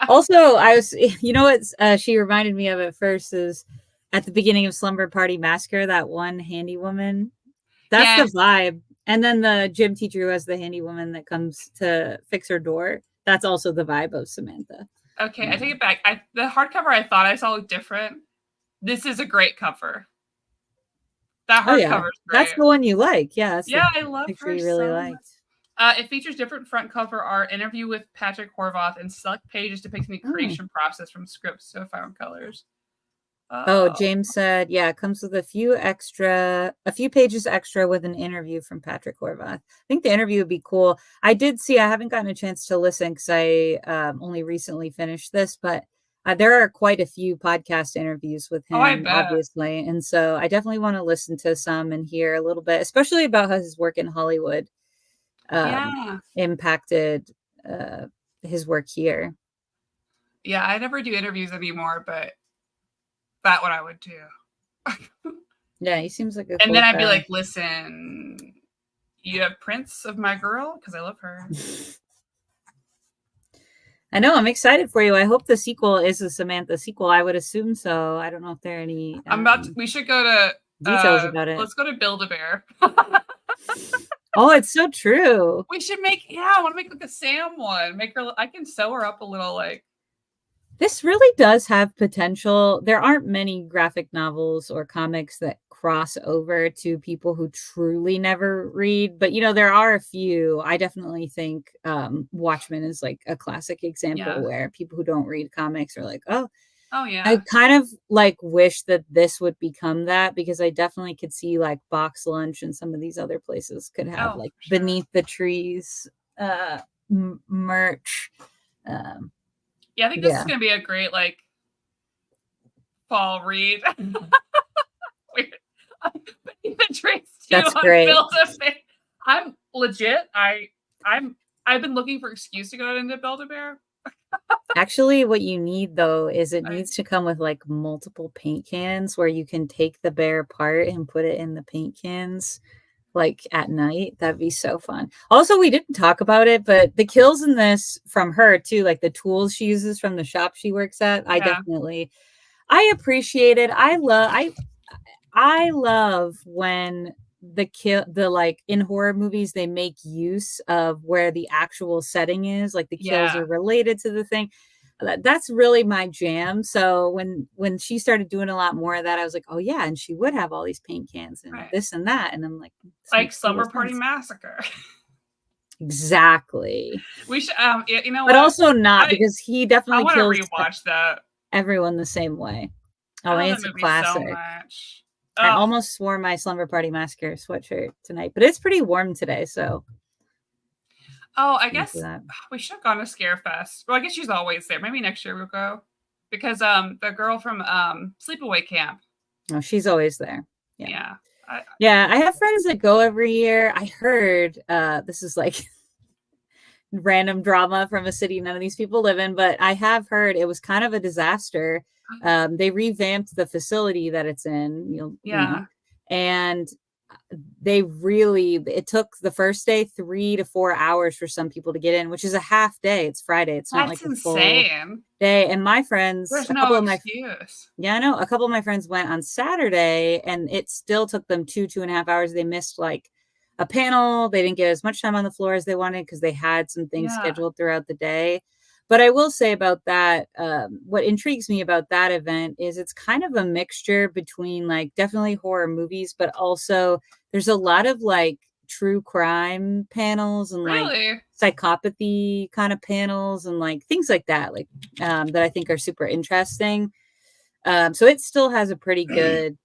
Also, I was, you know what she reminded me of at first is at the beginning of Slumber Party Massacre, that one handy woman. That's Yes. the vibe. And then the gym teacher who has the handy woman that comes to fix her door. That's also the vibe of Samantha. Okay, I take it back. The hardcover I thought I saw looked different. This is a great cover. That hardcover is great. That's the one you like. Yeah, that's yeah, I love picture her you really so liked. much. It features different front cover art, interview with Patrick Horvath, and select pages depicting the creation process from scripts to found colors. James said, yeah, it comes with a few pages extra with an interview from Patrick Horvath. I think the interview would be cool. I haven't gotten a chance to listen because I only recently finished this, but there are quite a few podcast interviews with him, obviously. And so I definitely want to listen to some and hear a little bit, especially about how his work in Hollywood impacted his work here. Yeah, I never do interviews anymore, but that one I would do. Yeah, he seems like a and cool then I'd guy. be like, listen, you have prints of my girl? Because I love her. I know, I'm excited for you. I hope the sequel is a Samantha sequel. I would assume so. I don't know if there are any we should go to details about it. Let's go to Build-A-Bear. Oh, it's so true. We should I want to make like a Sam one. I can sew her up a little like. This really does have potential. There aren't many graphic novels or comics that cross over to people who truly never read, but there are a few. I definitely think Watchmen is like a classic example where people who don't read comics are like, oh yeah. I kind of like wish that this would become that, because I definitely could see like Box Lunch and some of these other places could have like Beneath the Trees merch. Yeah, I think this is going to be a great, like, fall read. Weird. The trees too. That's great. I'm legit. I've been looking for an excuse to go into Build-A-Bear. Actually, what you need though is it needs to come with like multiple paint cans where you can take the bear apart and put it in the paint cans. Like at night. That'd be so fun. Also, we didn't talk about it, but the kills in this from her too, like the tools she uses from the shop she works at, I appreciate it. I love when the like in horror movies they make use of where the actual setting is, like the kills are related to the thing. That's really my jam. So when she started doing a lot more of that, I was like, oh yeah, and she would have all these paint cans and this and that, and I'm like Slumber Party Massacre. Exactly. We should, but also not because he definitely kills rewatch that. Everyone the same way. Oh, it's a classic. So much. I almost wore my Slumber Party Massacre sweatshirt tonight, but it's pretty warm today, so. Oh, I guess we should have gone to Scarefest. Well, I guess she's always there. Maybe next year we'll go. Because the girl from Sleepaway Camp. Oh, she's always there. Yeah. I have friends that go every year. I heard this is like random drama from a city none of these people live in, but I have heard it was kind of a disaster. They revamped the facility that it's in, and it took the first day 3 to 4 hours for some people to get in, which is a half day. It's Friday. It's not like a full day. And my friends, there's no excuse. I know a couple of my friends went on Saturday and it still took them 2.5 hours. They missed like a panel. They didn't get as much time on the floor as they wanted because they had some things scheduled throughout the day. But I will say about that, what intrigues me about that event is it's kind of a mixture between like definitely horror movies, but also there's a lot of like true crime panels and like psychopathy kind of panels and like things like that, like that I think are super interesting. So it still has a pretty good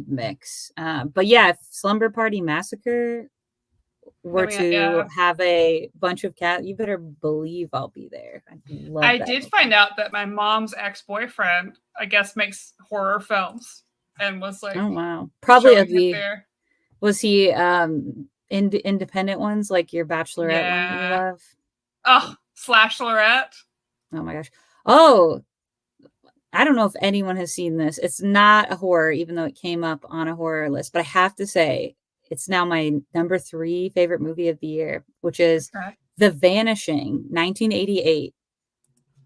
mix. But yeah, if Slumber Party Massacre were to have a bunch of cats, you better believe I'll be there. I did find out that my mom's ex-boyfriend, I guess, makes horror films and was like, oh wow, probably was he independent ones like your Bachelorette one you love? Oh, /Lorette. Oh my gosh. Oh, I don't know if anyone has seen this. It's not a horror, even though it came up on a horror list, but I have to say it's now my number 3 favorite movie of the year, which is Okay. The Vanishing, 1988.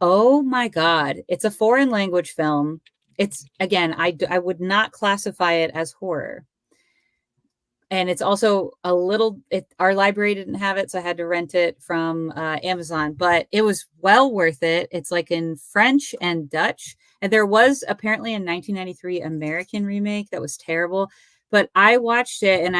Oh my God. It's a foreign language film. It's, again, I would not classify it as horror. And it's also a little, our library didn't have it, so I had to rent it from Amazon, but it was well worth it. It's like in French and Dutch. And there was apparently a 1993 American remake that was terrible. But I watched it, and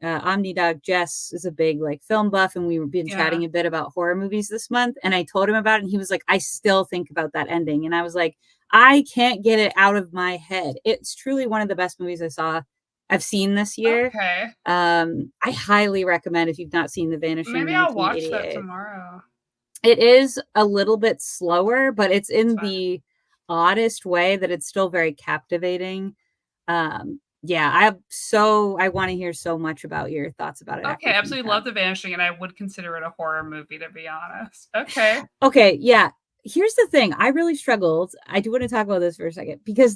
Omnidog Jess is a big like film buff, and we've been Yeah. chatting a bit about horror movies this month. And I told him about it, and he was like, I still think about that ending. And I was like, I can't get it out of my head. It's truly one of the best movies I've seen this year. Okay. I highly recommend if you've not seen The Vanishing Maybe I'll watch that 1988. tomorrow. It is a little bit slower, but it's It's in fine. the oddest way that it's still very captivating. Yeah, I want to hear so much about your thoughts about it after Okay, you finish absolutely that. love The Vanishing, and I would consider it a horror movie, to be honest. Okay. Okay, yeah. Here's the thing. I really struggled. I do want to talk about this for a second because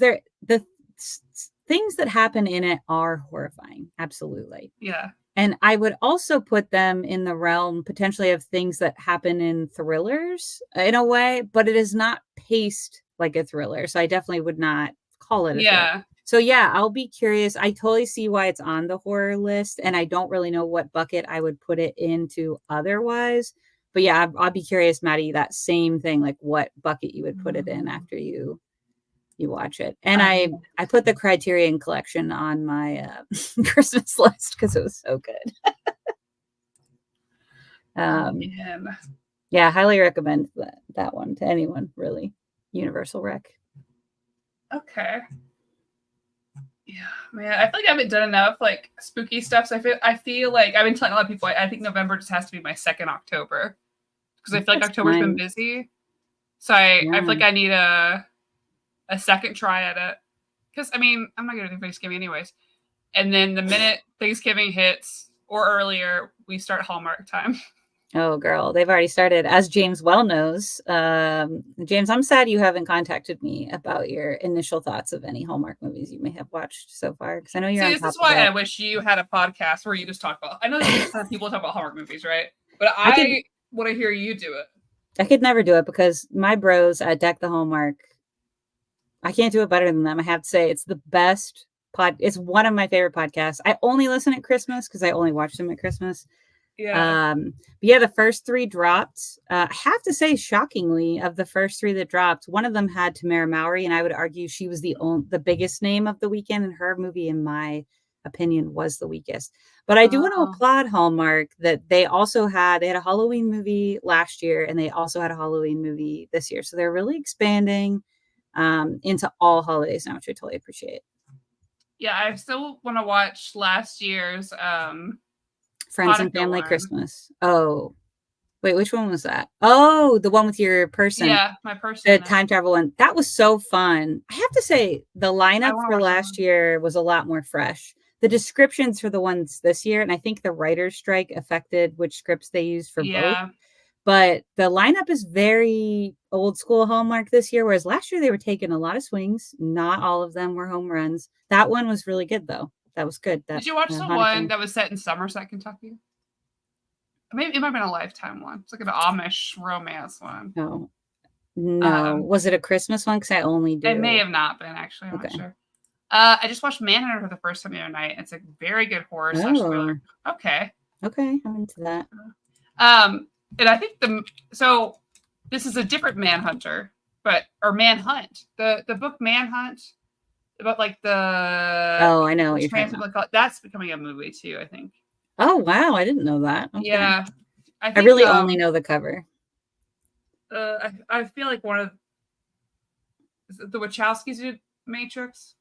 things that happen in it are horrifying. Absolutely. Yeah. And I would also put them in the realm potentially of things that happen in thrillers in a way, but it is not paced like a thriller. So I definitely would not call it a thriller. Yeah. So yeah, I'll be curious. I totally see why it's on the horror list, and I don't really know what bucket I would put it into otherwise. But yeah, I'll be curious, Maddie, that same thing, like what bucket you would put it in after you watch it. And I Um, put the Criterion Collection on my Christmas list because it was so good. man. Yeah, highly recommend that one to anyone, really. Universal Rec. Okay. Yeah, man. I feel like I haven't done enough like spooky stuff. So I feel like I've been telling a lot of people I think November just has to be my second October because I feel like That's October's been fine. busy. So I Yeah. feel like I need a second try at it. Because I mean, I'm not gonna do Thanksgiving anyways. And then the minute Thanksgiving hits or earlier, we start Hallmark time. Oh, girl, they've already started. As James well knows, James, I'm sad you haven't contacted me about your initial thoughts of any Hallmark movies you may have watched so far, because I know you're See, on this top is of why I it. wish you had a podcast where you just talk about. I know there's a ton of people talk about Hallmark movies, right? But I could I want to hear you do it. I could never do it because my bros at Deck the Hallmark, I can't do it better than them. I have to say it's the best it's one of my favorite podcasts. I only listen at Christmas because I only watch them at Christmas. Yeah. But yeah, the first 3 dropped. I have to say, shockingly, of the first 3 that dropped, one of them had Tamara Mowry, and I would argue she was the biggest name of the weekend, and her movie, in my opinion, was the weakest. But I do want to Oh. applaud Hallmark that they had a Halloween movie last year, and they also had a Halloween movie this year. So they're really expanding into all holidays now, which I totally appreciate. Yeah, I still want to watch last year's Friends and Hanukkah Family one. Christmas. Oh, wait, which one was that? Oh, the one with your person. Yeah, my person. The time travel one. That was so fun. I have to say, the lineup for last year was a lot more fresh. The descriptions for the ones this year, and I think the writer's strike affected which scripts they used for both. But the lineup is very old school Hallmark this year, whereas last year they were taking a lot of swings. Not all of them were home runs. That one was really good, though. That was good. Did you watch the one that was set in Somerset, Kentucky? Maybe it might have been a Lifetime one. It's like an Amish romance one. No. Was it a Christmas one? Because I only do. It may have not been, actually. I'm not sure. I just watched Manhunter for the first time the other night. It's a very good horror slash thriller. Okay. Okay, I'm into that. And I think so this is a different Manhunter, or Manhunt. The book Manhunt about like the I know what you're talking about. That's becoming a movie too, I think. Oh wow, I didn't know that. Okay. Yeah. I really only know the cover. I feel like one of the Wachowskis did Matrix.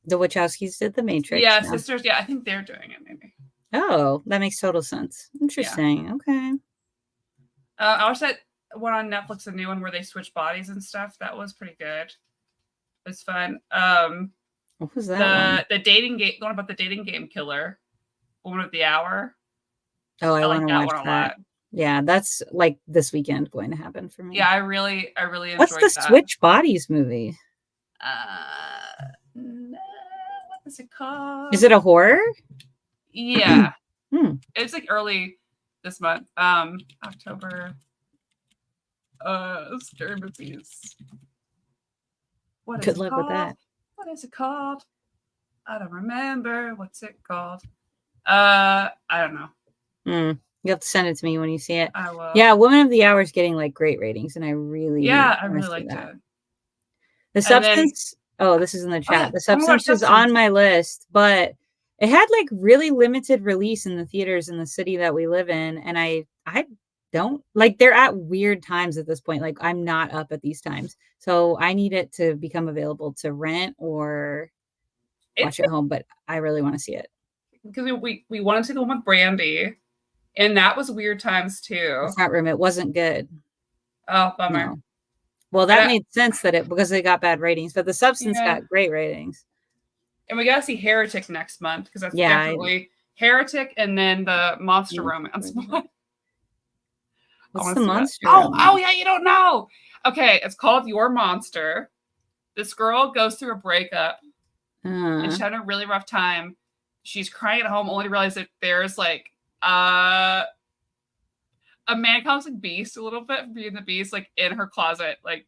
The Wachowskis did the Matrix. Yeah, sisters. Yeah, I think they're doing it maybe. Oh, that makes total sense. Interesting. Yeah. Okay. I watched that one on Netflix, a new one where they switch bodies and stuff. That was pretty good. It was fun. What was that? The dating game, the one about the dating game killer, Woman of the Hour. Oh, I want to watch that. A lot. Yeah, that's like this weekend going to happen for me. Yeah, I really enjoyed What's the that. Switch Bodies movie? What is it called? Is it a horror? Yeah. Hmm. It's like early this month. October. Scary movies. What is Good it luck with called? that. What is it called? I don't remember. What's it called? I don't know. You have to send it to me when you see it. I will. Yeah, Woman of the Hour is getting like great ratings, and I really I want really to see liked that. it. The And then, Substance. Oh, this is in the chat. yeah, The I'm gonna watch Substance was Substance. on my list, but it had like really limited release in the theaters in the city that we live in, and I don't like. They're at weird times at this point. Like I'm not up at these times, so I need it to become available to rent or watch It's at home. But I really want to see it. because we wanted to see the one with Brandy, and that was weird times too. The Front Room, it wasn't good. Oh, bummer. No. Well, that made sense that because they got bad ratings, but The Substance got great ratings. And we gotta see Heretic next month because that's Yeah, definitely Heretic, and then the Monster Romance one. What's the monster? Oh yeah, you don't know. Okay, it's called Your Monster. This girl goes through a breakup and she's having a really rough time. She's crying at home, only to realize that there's like a man comes like Beast a little bit from being the Beast, like in her closet, like.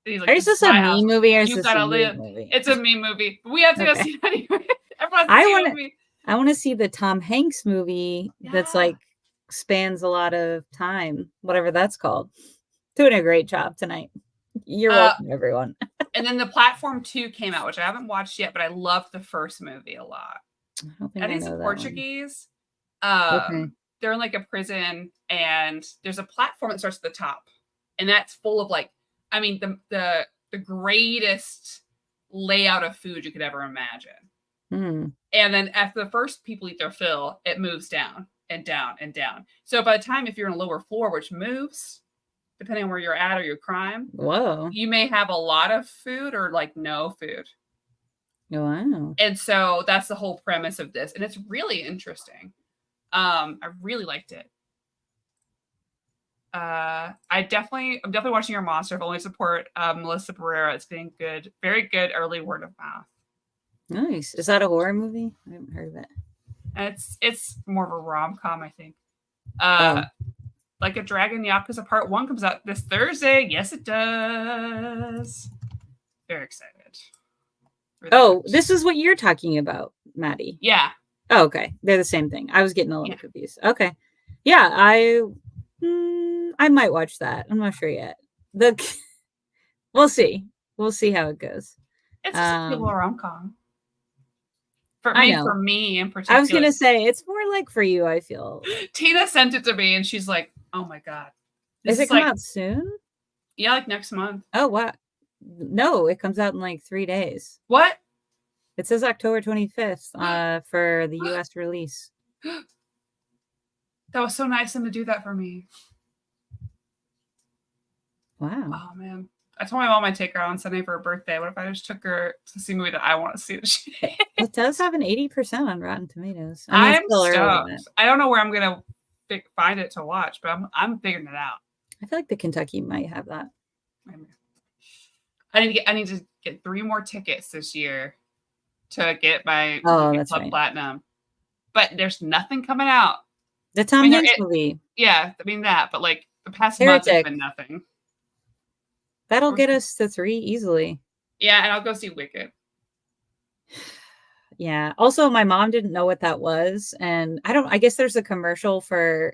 He's like, is this a meme movie or is this a weird movie? It's a meme movie. But we have to go see it anyway. I want to see the Tom Hanks movie that's like spans a lot of time, whatever that's called. Doing a great job tonight. You're welcome, everyone. And then the Platform 2 came out, which I haven't watched yet, but I loved the first movie a lot. I think it's Portuguese. They're in like a prison, and there's a platform that starts at the top, and that's full of like, I mean, the greatest layout of food you could ever imagine. And then after the first people eat their fill, it moves down and down and down. So by the time, if you're in a lower floor, which moves depending on where you're at or your crime, you may have a lot of food or like no food. Wow. And so that's the whole premise of this, and it's really interesting. I really liked it. I'm definitely watching Your Monster. I've only support Melissa Barrera. It's getting good, very good early word of mouth. Nice. Is that a horror movie? I haven't heard of it. And it's more of a rom-com, I think. Like a Dragon Yakuza Part 1 comes out this Thursday. Yes, it does. Very excited. This is what you're talking about, Maddie. Yeah. Oh, okay. They're the same thing. I was getting a little confused. Okay. Yeah, I might watch that. I'm not sure yet. We'll see. We'll see how it goes. It's just a little rom-com. For me in particular. I was gonna say it's more like for you, I feel. Tina sent it to me and she's like, oh my God. Does it come out soon? Yeah, like next month. Oh wow. No, it comes out in like 3 days. What? It says October 25th for the US release. That was so nice of them to do that for me. Wow. Oh man. I told my mom I'd take her on Sunday for her birthday. What if I just took her to see a movie that I want to see? It does have an 80% on Rotten Tomatoes. I'm stoked. I don't know where I'm gonna find it to watch, but I'm figuring it out. I feel like the Kentucky might have that. I need to get 3 more tickets this year to get my Club Platinum. But there's nothing coming out. The Tom Hanks movie. Yeah, I mean that, but like the past month has been nothing. That'll get us to 3 easily. Yeah, and I'll go see Wicked. Yeah. Also, my mom didn't know what that was. And I guess there's a commercial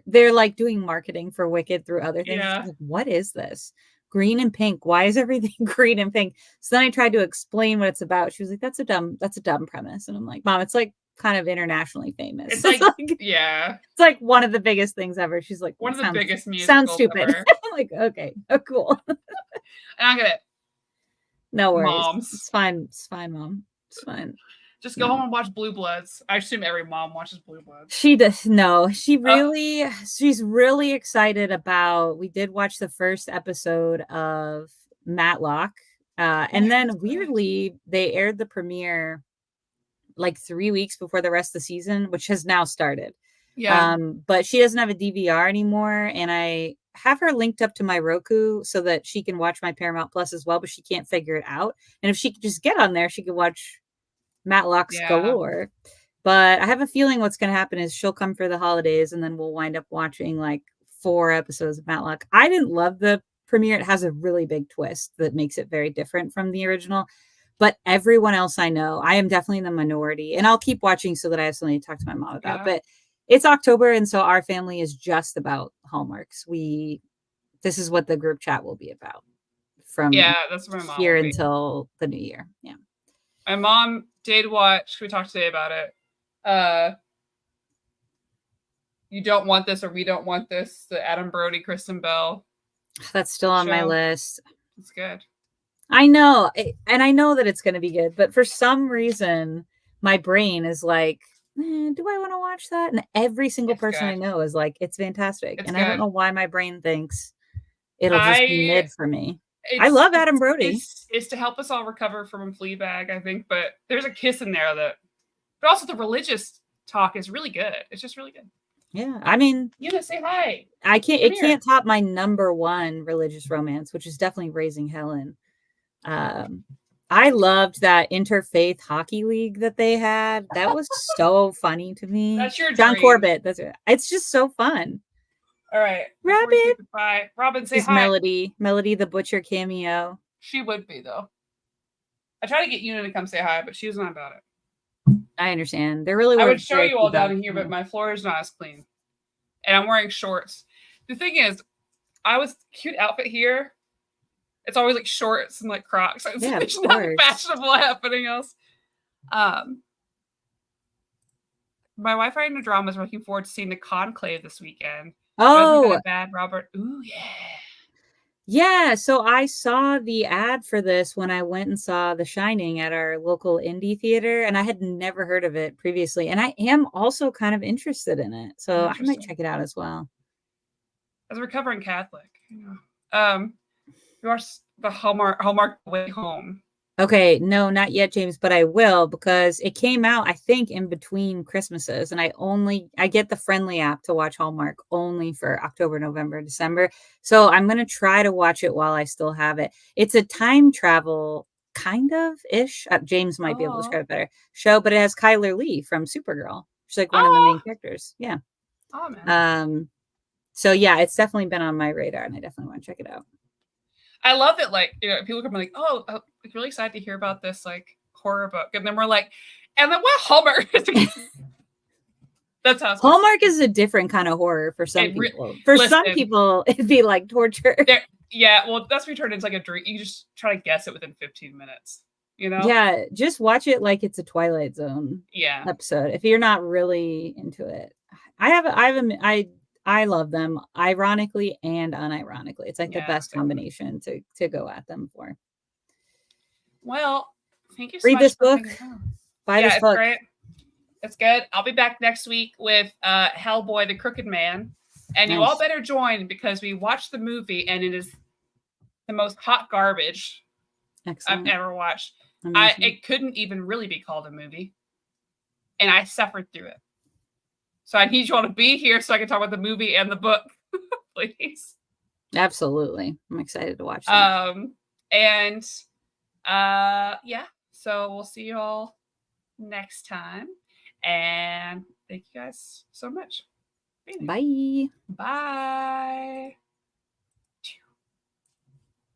they're like doing marketing for Wicked through other things. Yeah. Like, what is this? Green and pink. Why is everything green and pink? So then I tried to explain what it's about. She was like, that's a dumb premise. And I'm like, Mom, it's like kind of internationally famous. It's like yeah. It's like one of the biggest things ever. She's like, one of the biggest musicals sounds stupid. I'm like, okay, cool. And I'm gonna no worries. Moms. It's fine. It's fine, Mom. It's fine. Just go home and watch Blue Bloods. I assume every mom watches Blue Bloods. She does. No, she's really excited about. We did watch the first episode of Matlock, and then weirdly they aired the premiere like 3 weeks before the rest of the season, which has now started. Yeah. But she doesn't have a DVR anymore, and I have her linked up to my Roku so that she can watch my Paramount Plus as well, but she can't figure it out. And if she could just get on there, she could watch Matlock's Yeah. galore. But I have a feeling what's going to happen is she'll come for the holidays and then we'll wind up watching like 4 episodes of Matlock. I didn't love the premiere. It has a really big twist that makes it very different from the original. But everyone else I know, I am definitely in the minority. And I'll keep watching so that I have something to talk to my mom about. Yeah. But it's October. And so our family is just about Hallmarks. This is what the group chat will be about from Yeah, that's where my mom here will be. until the new year. Yeah. My mom did watch, we talked today about it. You Don't Want This or We Don't Want This, the Adam Brody, Kristen Bell. That's still on my show. list. It's good. I know. And I know that it's going to be good. But for some reason, my brain is like, do I want to watch that? And every single person I know is like, it's fantastic. It's and good. I don't know why my brain thinks it'll just be mid for me. I It's, love Adam Brody. It's to help us all recover from Fleabag, I think. But there's a kiss in there that, but also the religious talk is really good. It's just really good. Yeah, I mean, say hi. I can't. It can't top my number one religious romance, which is definitely Raising Helen. I loved that interfaith hockey league that they had. That was so funny to me. That's your John dream. Corbett. That's it. It's just so fun. All right, Robin. Bye, Robin. Say She's hi. Melody the Butcher cameo. She would be though. I try to get Una to come say hi, but she's not about it. I understand. They're really. I would show you all down in here, but my floor is not as clean, and I'm wearing shorts. The thing is, I was cute outfit here. It's always like shorts and like Crocs. It's nothing fashionable happening else. My wife and the drama is looking forward to seeing the Conclave this weekend. Oh, bad, Robert. Ooh, yeah. Yeah, so I saw the ad for this when I went and saw The Shining at our local indie theater, and I had never heard of it previously. And I am also kind of interested in it, so I might check it out as well. As a recovering Catholic, you watched the Hallmark Way Home. Okay, no, not yet, James, but I will because it came out, I think, in between Christmases, and I get the Friendly app to watch Hallmark only for October, November, December. So I'm gonna try to watch it while I still have it. It's a time travel kind of ish. James might be able to describe it better. Show, but it has Kyler Lee from Supergirl. She's like one of the main characters. Yeah. Oh man. So yeah, it's definitely been on my radar, and I definitely want to check it out. I love that, like, people come like, oh, I'm really excited to hear about this, like, horror book. And then we're like, and then what Hallmark is That's how Hallmark is a different kind of horror for some people. For some people, it'd be like torture. Yeah, well, that's when you turn into like a dream. You just try to guess it within 15 minutes, Yeah, just watch it like it's a Twilight Zone episode. If you're not really into it. I love them, ironically and unironically. It's like the best combination to go at them for. Well, thank you so much. Read this book. Buy this book. Great. It's good. I'll be back next week with Hellboy, the Crooked Man. And you all better join because we watched the movie and it is the most hot garbage I've ever watched. It couldn't even really be called a movie. And I suffered through it. So I need you all to be here so I can talk about the movie and the book, please. Absolutely. I'm excited to watch that. Yeah. So we'll see you all next time. And thank you guys so much. Bye. Bye.